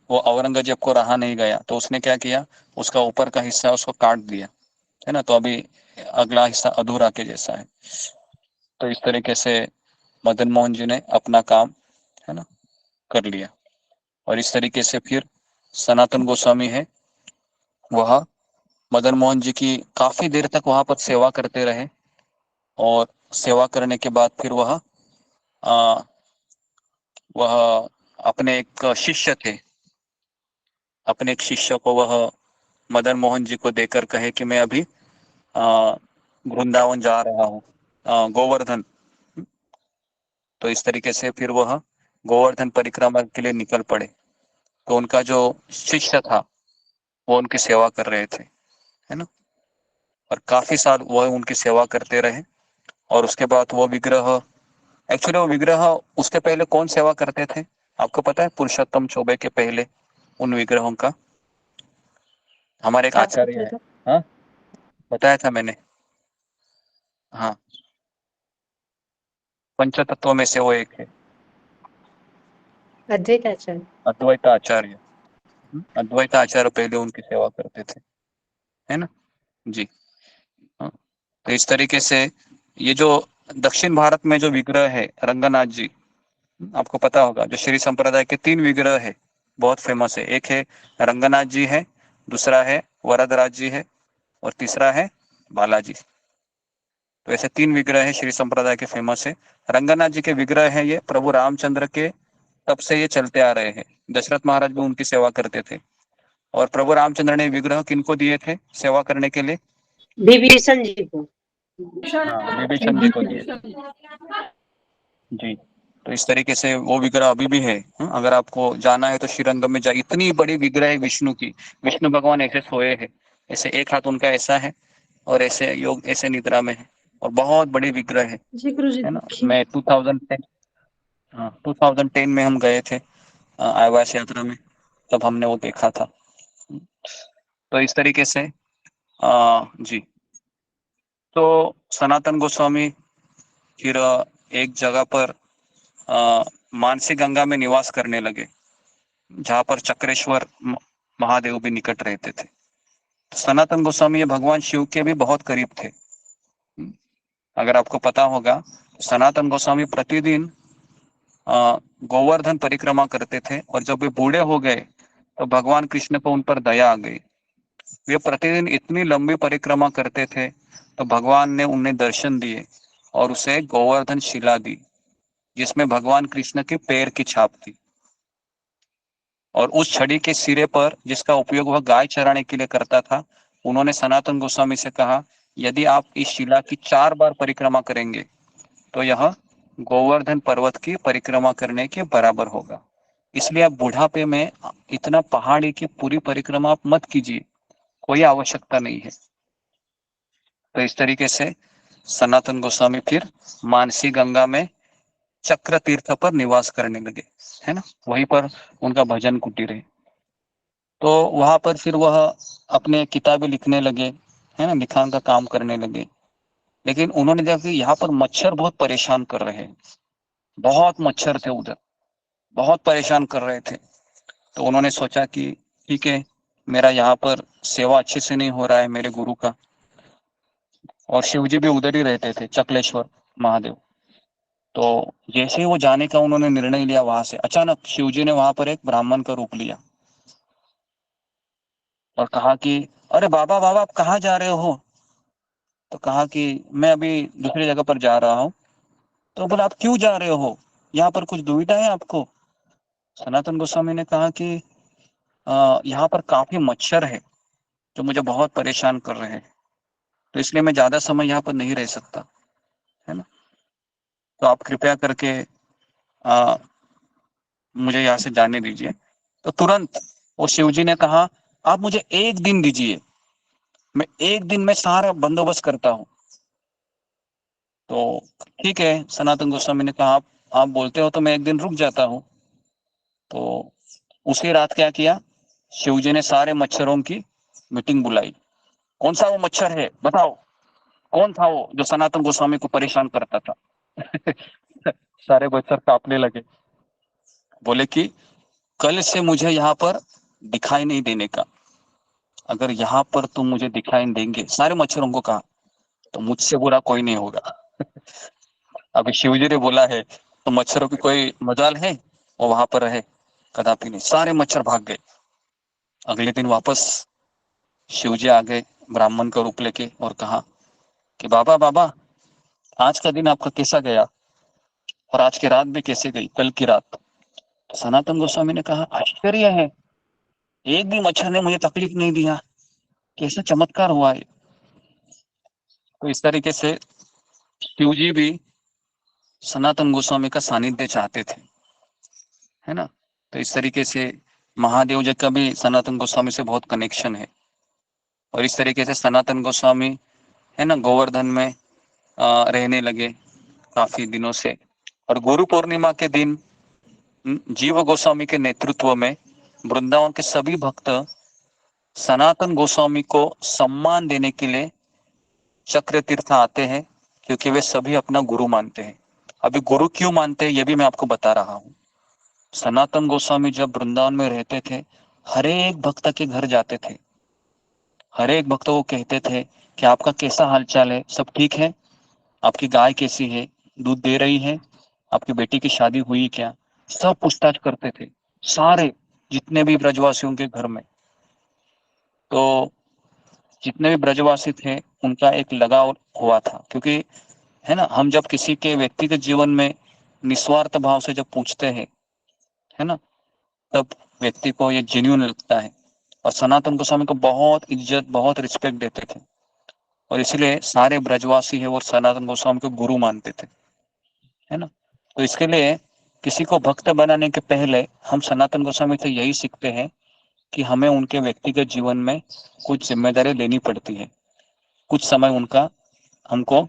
वो औरंगजेब को रहा नहीं गया, तो उसने क्या किया, उसका ऊपर का हिस्सा उसको काट दिया, है ना। तो अभी अगला हिस्सा अधूरा के जैसा है। तो इस तरीके से मदन मोहन जी ने अपना काम, है ना, कर लिया। और इस तरीके से फिर सनातन गोस्वामी है, वह मदन मोहन जी की काफी देर तक वहां पर सेवा करते रहे। और सेवा करने के बाद फिर आ, वह अपने एक शिष्य थे, अपने एक शिष्य को वह मदन मोहन जी को देकर कहे कि मैं अभी वृंदावन जा रहा हूँ, गोवर्धन। तो इस तरीके से फिर वह गोवर्धन परिक्रमा के लिए निकल पड़े। तो उनका जो शिष्य था वो उनकी सेवा कर रहे थे, है ना। और काफी साल वह उनकी सेवा करते रहे। और उसके बाद वो विग्रह, एक्चुअली वो विग्रह उसके पहले कौन सेवा करते थे आपको पता है? पुरुषोत्तम चौबे के पहले उन विग्रहों का हमारे एक आचार्य है, हाँ, बताया था मैंने, हाँ, पंच तत्वों में से वो एक है, अद्वैत आचार्य। अद्वैत आचार्य। अद्वैत आचार्य पहले उनकी सेवा करते थे, है ना जी। हाँ। तो इस तरीके से ये जो दक्षिण भारत में जो विग्रह है रंगनाथ जी, आपको पता होगा, जो श्री संप्रदाय के 3 विग्रह है, बहुत फेमस है। एक है रंगनाथ जी है, दूसरा है वरदराज जी है, और तीसरा है बालाजी। तो ऐसे 3 विग्रह है श्री संप्रदाय के फेमस है। रंगनाथ जी के विग्रह है ये प्रभु रामचंद्र के, तब से ये चलते आ रहे हैं। दशरथ महाराज भी उनकी सेवा करते थे। और प्रभु रामचंद्र ने विग्रह किनको दिए थे सेवा करने के लिए? विभीषण जी को। हाँ, विभीषण जी को दिए जी। तो इस तरीके से वो विग्रह अभी भी है। अगर आपको जाना है तो श्रीरंगम में जाइए, इतनी बड़ी विग्रह है विष्णु की। विष्णु भगवान ऐसे सोए हैं, ऐसे एक हाथ उनका ऐसा है और ऐसे योग ऐसे निद्रा में है, और बहुत बड़ी विग्रह है ना। मैं 2010, हाँ 2010 में हम गए थे आवास यात्रा में, तब हमने वो देखा था। तो इस तरीके से जी। तो सनातन गोस्वामी फिर एक जगह पर मानसी गंगा में निवास करने लगे, जहाँ पर चक्रेश्वर महादेव भी निकट रहते थे। तो सनातन गोस्वामी ये भगवान शिव के भी बहुत करीब थे। अगर आपको पता होगा, सनातन गोस्वामी प्रतिदिन गोवर्धन परिक्रमा करते थे, और जब वे बूढ़े हो गए तो भगवान कृष्ण को उन पर दया आ गई। वे प्रतिदिन इतनी लंबी परिक्रमा करते थे, तो भगवान ने उन्हें दर्शन दिए और उसे गोवर्धन शिला दी, जिसमें भगवान कृष्ण के पैर की छाप थी। और उस छड़ी के सिरे पर, जिसका उपयोग वह गाय चराने के लिए करता था, उन्होंने सनातन गोस्वामी से कहा, यदि आप इस शिला की 4 बार परिक्रमा करेंगे तो यह गोवर्धन पर्वत की परिक्रमा करने के बराबर होगा। इसलिए आप बुढ़ापे में इतना पहाड़ी की पूरी परिक्रमा आप मत कीजिए, कोई आवश्यकता नहीं है। तो इस तरीके से सनातन गोस्वामी फिर मानसी गंगा में चक्र तीर्थ पर निवास करने लगे, है ना। वहीं पर उनका भजन कुटीर है। तो वहां पर फिर वह अपने किताबें लिखने लगे, है ना, लिखान का काम करने लगे। लेकिन उन्होंने देखा कि यहाँ पर मच्छर बहुत परेशान कर रहे हैं, बहुत मच्छर थे उधर, बहुत परेशान कर रहे थे। तो उन्होंने सोचा कि ठीक है, मेरा यहाँ पर सेवा अच्छे से नहीं हो रहा है मेरे गुरु का, और शिव जी भी उधर ही रहते थे, चकलेश्वर महादेव। तो जैसे ही वो जाने का उन्होंने निर्णय लिया, वहां से अचानक शिव जी ने वहां पर एक ब्राह्मण का रूप लिया और कहा कि अरे बाबा बाबा आप कहाँ जा रहे हो? तो कहा कि मैं अभी दूसरी जगह पर जा रहा हूँ। तो बोला आप क्यों जा रहे हो, यहाँ पर कुछ दुविधा है आपको? सनातन गोस्वामी ने कहा कि यहाँ पर काफी मच्छर है जो मुझे बहुत परेशान कर रहे हैं, तो इसलिए मैं ज्यादा समय यहाँ पर नहीं रह सकता, है ना। तो आप कृपया करके मुझे यहाँ से जाने दीजिए। तो तुरंत वो शिव जी ने कहा आप मुझे एक दिन दीजिए, मैं एक दिन में सारा बंदोबस्त करता हूँ। तो ठीक है, सनातन गोस्वामी ने कहा आप बोलते हो तो मैं एक दिन रुक जाता हूँ। तो उसी रात क्या किया, शिव जी ने सारे मच्छरों की मीटिंग बुलाई। कौन सा वो मच्छर है बताओ, कौन था वो जो सनातन गोस्वामी को परेशान करता था? सारे मच्छर कांपने लगे, बोले कि कल से मुझे यहाँ पर दिखाई नहीं देने का, अगर यहाँ पर तुम मुझे दिखाई नहीं देंगे, सारे मच्छरों को कहा, तो मुझसे बुरा कोई नहीं होगा। अभी शिव जी ने बोला है तो मच्छरों की कोई मजाल है वो वहां पर रहे? कदापि नहीं, सारे मच्छर भाग गए। अगले दिन वापस शिव जी आ गए ब्राह्मण का रूप लेके और कहा कि बाबा बाबा आज का दिन आपका कैसा गया, और आज की रात भी कैसे गई, कल की रात? तो सनातन गोस्वामी ने कहा आश्चर्य है, एक भी मच्छर ने मुझे तकलीफ नहीं दिया, कैसा चमत्कार हुआ है। तो इस तरीके से शिव जी भी सनातन गोस्वामी का सानिध्य चाहते थे, है ना। तो इस तरीके से महादेव जी का भी सनातन गोस्वामी से बहुत कनेक्शन है। और इस तरीके से सनातन गोस्वामी, है ना, गोवर्धन में रहने लगे काफी दिनों से। और गुरु पूर्णिमा के दिन जीव गोस्वामी के नेतृत्व में वृंदावन के सभी भक्त सनातन गोस्वामी को सम्मान देने के लिए चक्र तीर्थ आते हैं, क्योंकि वे सभी अपना गुरु मानते हैं। अभी गुरु क्यों मानते हैं ये भी मैं आपको बता रहा हूँ। सनातन गोस्वामी जब वृंदावन में रहते थे, हर एक भक्त के घर जाते थे, हर एक भक्त को कहते थे कि आपका कैसा हालचाल है, सब ठीक है, आपकी गाय कैसी है, दूध दे रही है, आपकी बेटी की शादी हुई क्या, सब पूछताछ करते थे सारे जितने भी ब्रजवासियों के घर में। तो जितने भी ब्रजवासी थे उनका एक लगाव हुआ था, क्योंकि है ना, हम जब किसी के व्यक्तिगत जीवन में निस्वार्थ भाव से जब पूछते हैं, है ना, तब व्यक्ति को ये जेन्युइन लगता है। और सनातन गोस्वामी को बहुत इज्जत, बहुत रिस्पेक्ट देते थे, और इसलिए सारे ब्रजवासी है वो सनातन गोस्वामी को गुरु मानते थे, है ना। तो इसके लिए किसी को भक्त बनाने के पहले हम सनातन गोस्वामी से यही सीखते हैं कि हमें उनके व्यक्तिगत जीवन में कुछ जिम्मेदारी लेनी पड़ती है, कुछ समय उनका हमको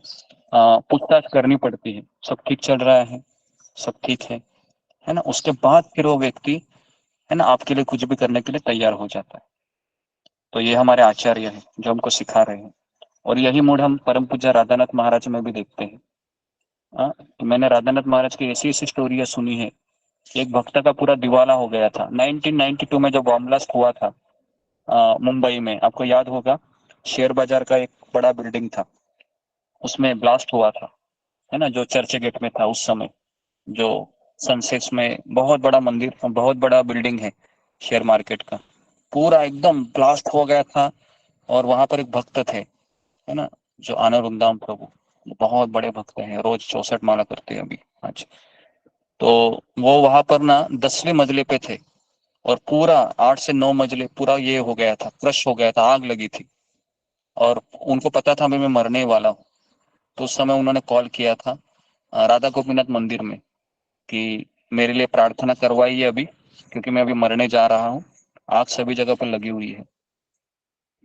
पूछताछ करनी पड़ती है, सब ठीक चल रहा है, सब ठीक है ना। उसके बाद फिर वो व्यक्ति, है ना, आपके लिए कुछ भी करने के लिए तैयार हो जाता है। तो ये हमारे आचार्य हैं जो हमको सिखा रहे हैं, और यही मूड हम परम पूज्य राधानाथ महाराज में भी देखते हैं। तो मैंने राधानाथ महाराज की ऐसी ऐसी स्टोरियां सुनी है। एक भक्त का पूरा दिवाला हो गया था 1992 में, जब बॉम्ब ब्लास्ट हुआ था मुंबई में, आपको याद होगा, शेयर बाजार का एक बड़ा बिल्डिंग था, उसमें ब्लास्ट हुआ था, है ना, जो चर्च गेट में था उस समय, जो सनसेट्स में बहुत बड़ा मंदिर, बहुत बड़ा बिल्डिंग है शेयर मार्केट का, पूरा एकदम ब्लास्ट हो गया था। और वहां पर एक भक्त थे, है ना, जो आनंद वृंदावन प्रभु, बहुत बड़े भक्त हैं, रोज 64 माला करते हैं अभी आज। तो वो वहां पर ना 10वें मंजिले पे थे, और पूरा 8 से 9 मंजिले पूरा ये हो गया था, क्रश हो गया था, आग लगी थी, और उनको पता था अभी मैं मरने वाला हूँ। तो उस समय उन्होंने कॉल किया था राधा गोपीनाथ मंदिर में कि मेरे लिए प्रार्थना करवाइए अभी, क्योंकि मैं अभी मरने जा रहा हूँ, आग सभी जगह पर लगी हुई है।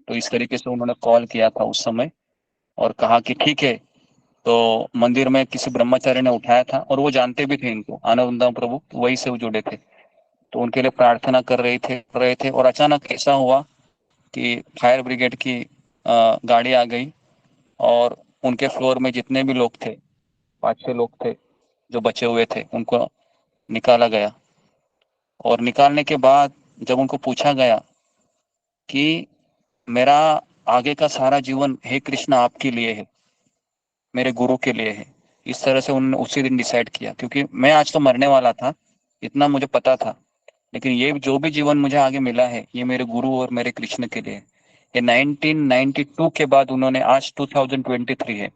तो इस तरीके से उन्होंने कॉल किया था उस समय और कहा कि ठीक है। तो मंदिर में किसी ब्रह्मचारी ने उठाया था, और वो जानते भी थे इनको, आनंद प्रभु, वही से वो जुड़े थे। तो उनके लिए प्रार्थना कर रहे थे, और अचानक ऐसा हुआ कि फायर ब्रिगेड की गाड़ी आ गई, और उनके फ्लोर में जितने भी लोग थे, 5-6 लोग थे जो बचे हुए थे, उनको निकाला गया। और निकालने के बाद जब उनको पूछा गया कि मेरा आगे का सारा जीवन हे कृष्ण आपके लिए है, मेरे गुरु के लिए है, इस तरह से उन्होंने उसी दिन डिसाइड किया। क्योंकि मैं आज तो मरने वाला था, इतना मुझे पता था, लेकिन ये जो भी जीवन मुझे आगे मिला है ये मेरे गुरु और मेरे कृष्ण के लिए है। ये 1992 के बाद उन्होंने, आज 2023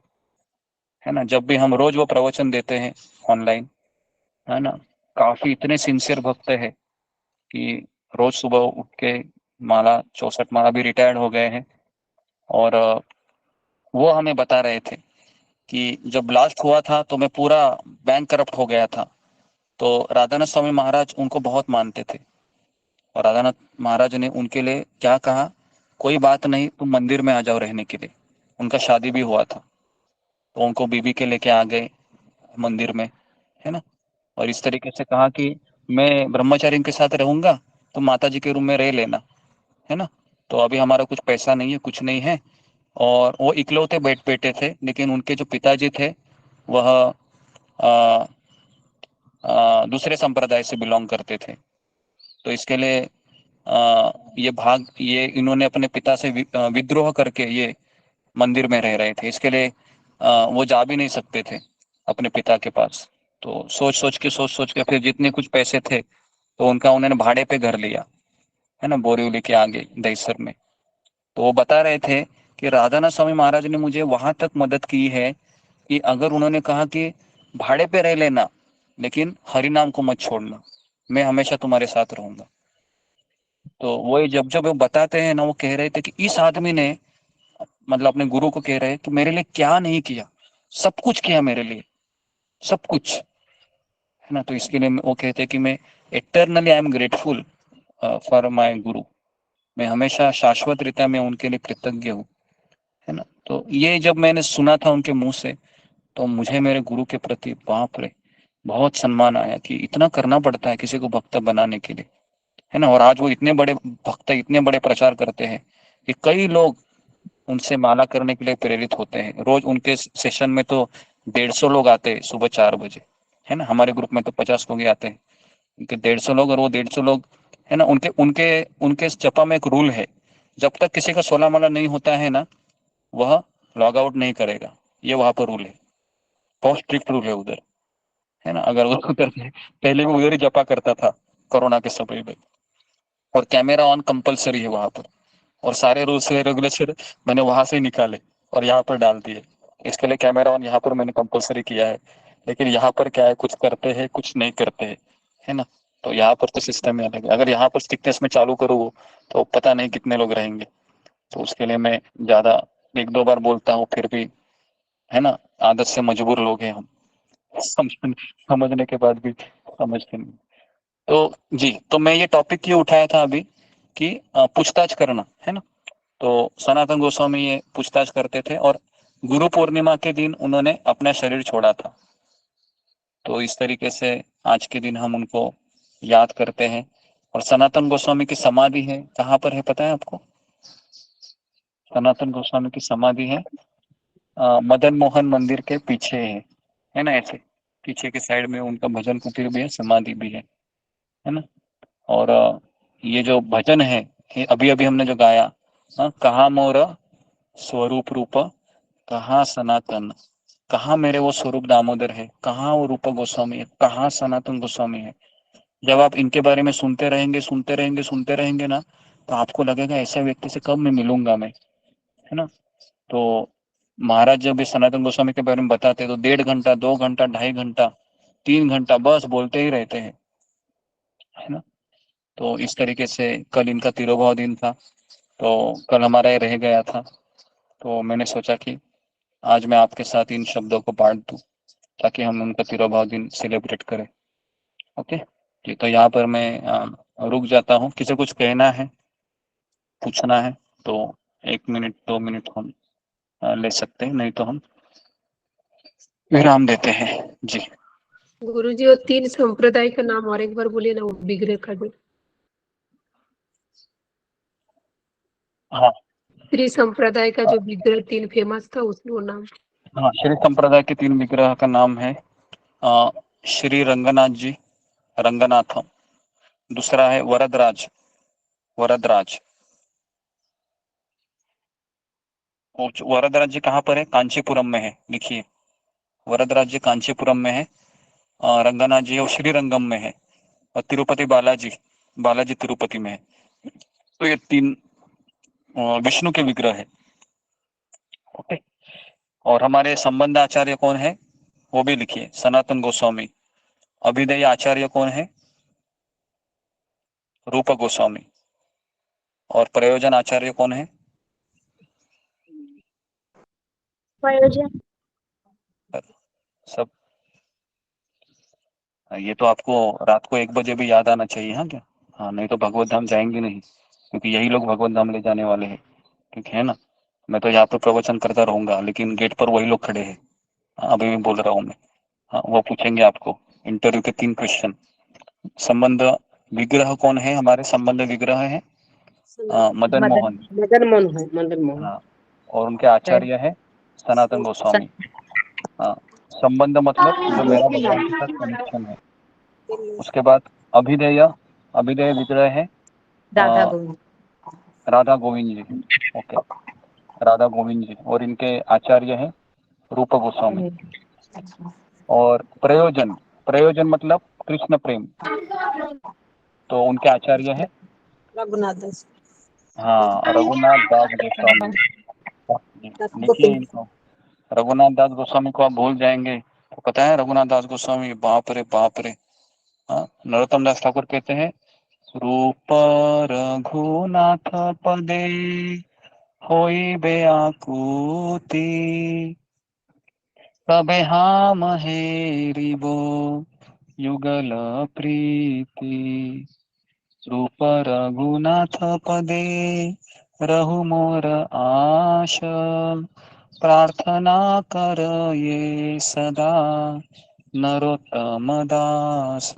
है ना, जब भी हम रोज वो प्रवचन देते हैं ऑनलाइन, है ना, काफी इतने सिंसियर भक्त है कि रोज सुबह उठ के माला 64 माला भी रिटायर्ड हो गए हैं। और वो हमें बता रहे थे कि जब ब्लास्ट हुआ था तो मैं पूरा बैंक करप्ट हो गया था। तो राधानाथ स्वामी महाराज उनको बहुत मानते थे और राधानाथ महाराज ने उनके लिए क्या कहा, कोई बात नहीं, तुम मंदिर में आ जाओ रहने के लिए। उनका शादी भी हुआ था तो उनको बीबी के लेके आ गए मंदिर में, है ना। और इस तरीके से कहा कि मैं ब्रह्मचारी के साथ रहूंगा, तो माता जी के रूम में रह लेना, है ना। तो अभी हमारा कुछ पैसा नहीं है, कुछ नहीं है। और वो इकलौते बेटे थे, लेकिन उनके जो पिताजी थे वह दूसरे संप्रदाय से बिलोंग करते थे। तो इसके लिए ये इन्होंने अपने पिता से विद्रोह करके ये मंदिर में रह रहे थे। इसके लिए वो जा भी नहीं सकते थे अपने पिता के पास। तो सोच सोच के फिर जितने कुछ पैसे थे तो उनका उन्होंने भाड़े पे घर लिया, है ना, बोरीवली के आगे दहीसर में। तो वो बता रहे थे कि राधानाथ स्वामी महाराज ने मुझे वहां तक मदद की है कि अगर उन्होंने कहा कि भाड़े पे रह लेना लेकिन हरि नाम को मत छोड़ना, मैं हमेशा तुम्हारे साथ रहूंगा। तो वो जब जब वो बताते हैं ना, वो कह रहे थे कि इस आदमी ने, मतलब अपने गुरु को कह रहे हैं कि मेरे लिए क्या नहीं किया, सब कुछ किया मेरे लिए, सब कुछ, है ना। तो इसके लिए वो कहते हैं कि मैं eternally I am grateful for my गुरु, मैं हमेशा शाश्वत रीता में उनके लिए कृतज्ञ हूँ, है ना। तो ये जब मैंने सुना था उनके मुंह से तो मुझे मेरे गुरु के प्रति बाप रे बहुत सम्मान आया कि इतना करना पड़ता है किसी को भक्त बनाने के लिए, है ना। और आज वो इतने बड़े भक्त, इतने बड़े प्रचार करते हैं कि कई लोग उनसे माला करने के लिए प्रेरित होते हैं। रोज उनके सेशन में तो 150 लोग आते हैं सुबह 4 बजे, है ना। हमारे ग्रुप में तो 50 लोग ही आते हैं, उनके 150 लोग, और वो 150 लोग, है ना, उनके उनके उनके जपा में एक रूल है, जब तक किसी का 16 माला नहीं होता है ना, वह लॉग आउट नहीं करेगा। ये वहां पर रूल है, बहुत स्ट्रिक्ट रूल है उधर, है ना। अगर वो उधर पहले वो उधर ही जपा करता था कोरोना के समय में, और कैमरा ऑन कंपलसरी है वहां पर, और सारे रूल्स रेगुलेशन मैंने वहां से निकाले और यहाँ पर डाल दिए। इसके लिए कैमरा ऑन यहाँ पर मैंने कंपलसरी किया है, लेकिन यहाँ पर क्या है, कुछ करते हैं कुछ नहीं करते हैं, है ना। तो यहाँ पर तो सिस्टम ही अलग है। अगर यहाँ पर स्ट्रिक्टनेस में चालू करूँ तो पता नहीं कितने लोग रहेंगे। तो उसके लिए मैं ज्यादा 1-2 बार बोलता हूँ, फिर भी, है ना, आदत से मजबूर लोग हैं हम, समझने के बाद भी समझते नहीं। तो जी, तो मैं ये टॉपिक क्यों उठाया था अभी कि पूछताछ करना, है ना। तो सनातन गोस्वामी ये पूछताछ करते थे और गुरु पूर्णिमा के दिन उन्होंने अपना शरीर छोड़ा था। तो इस तरीके से आज के दिन हम उनको याद करते हैं। और सनातन गोस्वामी की समाधि है, कहाँ पर है पता है आपको? सनातन गोस्वामी की समाधि है मदन मोहन मंदिर के पीछे है ना, ऐसे पीछे के साइड में उनका भजन कुटीर भी है, समाधि भी है ना। और ये जो भजन है, ये अभी अभी हमने जो गाया, कहाँ मोर स्वरूप रूप, कहाँ सनातन, कहाँ मेरे वो स्वरूप दामोदर है, कहाँ वो रूप गोस्वामी है, कहाँ सनातन गोस्वामी है। जब आप इनके बारे में सुनते रहेंगे ना, तो आपको लगेगा ऐसे व्यक्ति से कब मैं मिलूंगा मैं, है ना। तो महाराज जब भी सनातन गोस्वामी के बारे में बताते तो 1.5 घंटा, 2 घंटा, 2.5 घंटा, 3 घंटा बस बोलते ही रहते हैं, है ना। तो इस तरीके से कल इनका तिरुभाव दिन था, तो कल हमारा ये रह गया था। तो मैंने सोचा कि आज मैं आपके साथ इन शब्दों को बांट दूं ताकि हम उनका तिरुभाव दिन सेलिब्रेट करें। ओके जी, तो यहाँ पर मैं रुक जाता हूँ। किसी कुछ कहना है, पूछना है तो 1 मिनट 2 मिनट हम ले सकते हैं, नहीं तो हम विराम देते हैं जी। गुरुजी वो 3 संप्रदाय का नाम और एक बार बोलिए ना, वो बिगड़े का जो हाँ, 3 संप्रदाय का जो बिगड़े 3 फेमस था, उसमें वो नाम। हाँ, श्री संप्रदाय के 3 विग्रह का नाम है श्री रंगनाथ जी, रंगनाथम। दूसरा है वरदराज, वरदराज। वरदराज जी कहाँ पर है? कांचीपुरम में है, लिखिए। वरदराज जी कांचीपुरम में है। रंगनाथ जी और श्रीरंगम में है। और तिरुपति बालाजी, बालाजी तिरुपति में है। तो ये 3 विष्णु के विग्रह है। ओके। और हमारे संबंध आचार्य कौन है वो भी लिखिए, सनातन गोस्वामी। अभिदय आचार्य कौन है? रूप गोस्वामी। और प्रयोजन आचार्य कौन है? प्रयोजन सब ये तो आपको रात को 1 बजे भी याद आना चाहिए। हाँ क्या? हाँ, नहीं तो भगवत धाम जाएंगे नहीं, क्योंकि यही लोग भगवत धाम ले जाने वाले हैं। ठीक है ना? मैं तो यहाँ पे प्रवचन करता रहूंगा, लेकिन गेट पर वही लोग खड़े हैं। अभी भी बोल रहा हूँ मैं। हाँ, वो पूछेंगे आपको इंटरव्यू के 3 क्वेश्चन। संबंध विग्रह कौन है? हमारे संबंध विग्रह है मदन मोहन। मदन मोहन है, मदन मोहन। हाँ, और उनके आचार्य है सनातन गोस्वामी। हाँ, संबंध मतलब जो मेरा भगवान के साथ कनेक्शन है। उसके बाद अभिधेय, अभिधेय विग्रह है राधा गोविंद। राधा गोविंद जी। ओके, राधा गोविंद जी। और इनके आचार्य है रूप गोस्वामी। और प्रयोजन, प्रयोजन मतलब कृष्ण प्रेम, तो उनके आचार्य है रघुनाथ दास। हाँ रघुनाथ दास गोस्वामी। लिखिए इनको, रघुनाथ दास गोस्वामी को आप भूल जाएंगे तो पता है रघुनाथ दास गोस्वामी, बाप रे बाप रे। हाँ, नरोत्तम दास ठाकुर कहते हैं रूप रघुनाथ पदे होई बेआकुति, तबे हम हेरिबो युगल प्रीति। रूप रघुनाथ पदे रहु मोर आश, प्रार्थना कर ये सदा नरोत्तम दास।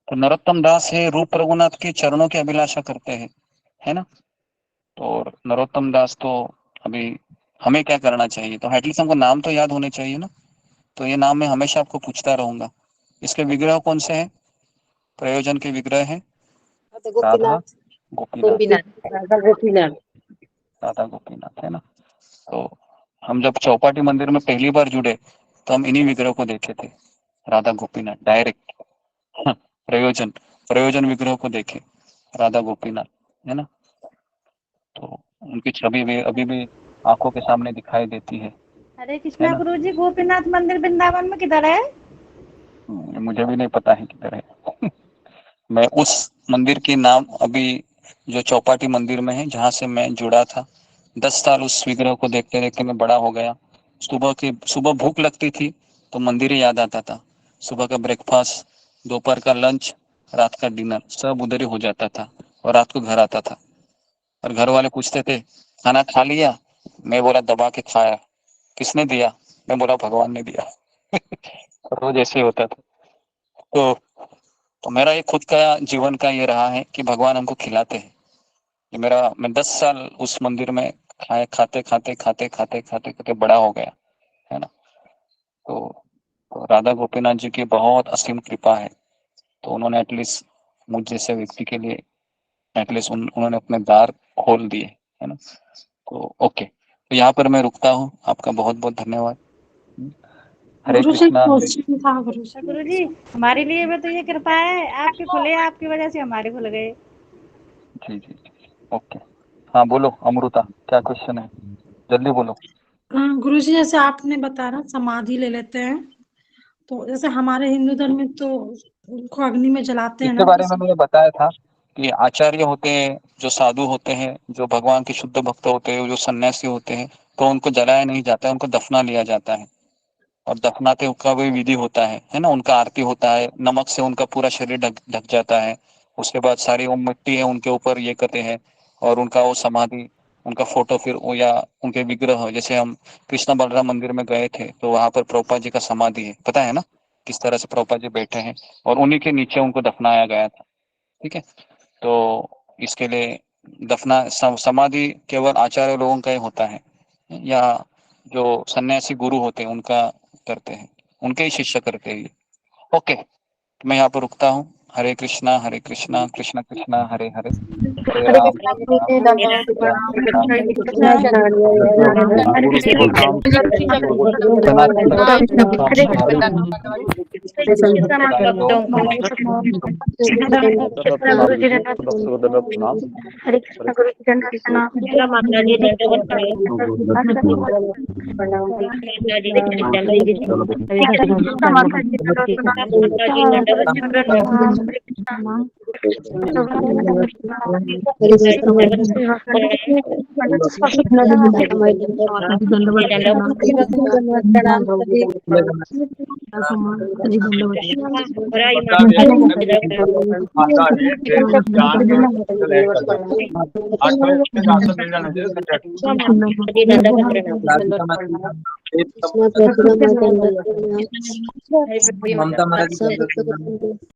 तो नरोत्तम दास है रूप रघुनाथ के चरणों की अभिलाषा करते हैं, है ना? तो नरोत्तम दास तो अभी हमें क्या करना चाहिए? तो एटलीस्ट हमको नाम तो याद होने चाहिए ना। तो ये नाम मैं हमेशा आपको पूछता रहूंगा। इसके विग्रह कौन से हैं? प्रयोजन के विग्रह है राधा गोपीनाथ, राधा गोपीनाथ। राधा गोपीनाथ, है ना? तो हम जब चौपाटी मंदिर में पहली बार जुड़े तो हम इन्हीं विग्रह को देखे थे, राधा गोपीनाथ डायरेक्ट। प्रयोजन, प्रयोजन विग्रह को देखे, राधा गोपीनाथ, है ना? तो उनकी छवि भी अभी भी आंखों के सामने दिखाई देती है हरे है कृष्णा ना? गुरु जी, गोपीनाथ मंदिर वृंदावन में किधर है? मुझे भी नहीं पता है किधर है। मैं उस मंदिर के नाम अभी जो चौपाटी मंदिर में है जहाँ से मैं जुड़ा था, 10 साल उस विग्रह को देखते देखते मैं बड़ा हो गया। सुबह भूख लगती थी तो मंदिर ही याद आता था। सुबह का ब्रेकफास्ट, दोपहर का लंच, रात का डिनर सब उधर ही हो जाता था। और रात को घर आता था और घर वाले पूछते थे खाना खा लिया? मैं बोला दबा के खाया। किसने दिया? मैं बोला भगवान ने दिया। रोज ऐसे ही होता था। तो मेरा ये खुद का जीवन का ये रहा है कि भगवान हमको खिलाते हैं। ये मैं 10 साल उस मंदिर में खाते खाते खाते खाते खाते खाते बड़ा हो गया, है ना? तो राधा गोपीनाथ जी की बहुत असीम कृपा है। तो उन्होंने एटलीस्ट मुझ जैसे व्यक्ति के लिए एटलीस्ट उन्होंने अपने द्वार खोल दिए, है ना? तो ओके, तो यहाँ पर मैं रुकता हूँ। आपका बहुत बहुत धन्यवाद। हरे गुरु जी कृष्णा। क्वेश्चन था गुरु जी। गुरु जी, हमारे लिए भी तो ये कृपा है, आपके खुले, आपकी वजह से हमारे खुल गए। जी जी जी, ओके। हाँ बोलो अमृता, क्या क्वेश्चन है? जल्दी बोलो। गुरु जी जैसे आपने बताया समाधि ले लेते हैं, तो जैसे हमारे हिंदू धर्म में तो उनको अग्नि में जलाते हैं इसके ना, बारे में तो मैंने बताया था कि आचार्य होते हैं, जो साधु होते हैं, जो भगवान के शुद्ध भक्त होते हैं, जो सन्यासी होते हैं, तो उनको जलाया नहीं जाता है, उनको दफना लिया जाता है। और दफनाते का भी विधि होता है ना? उनका आरती होता है, नमक से उनका पूरा शरीर ढक ढक जाता है। उसके बाद सारी वो मिट्टी है उनके ऊपर ये करते हैं और उनका वो समाधि, उनका फोटो फिर वो या उनके विग्रह, जैसे हम कृष्ण बलराम मंदिर में गए थे तो वहां पर प्रभुपाद जी का समाधि है, पता है ना किस तरह से प्रभुपाद जी बैठे हैं, और उन्हीं के नीचे उनको दफनाया गया था। ठीक है, तो इसके लिए समाधि केवल आचार्य लोगों का ही होता है, या जो सन्यासी गुरु होते हैं उनका करते हैं, उनके ही शिष्य करते हैं। ओके, मैं यहाँ पर रुकता हूँ। हरे कृष्णा कृष्णा कृष्णा हरे हरे, हरे राम ममता महाराज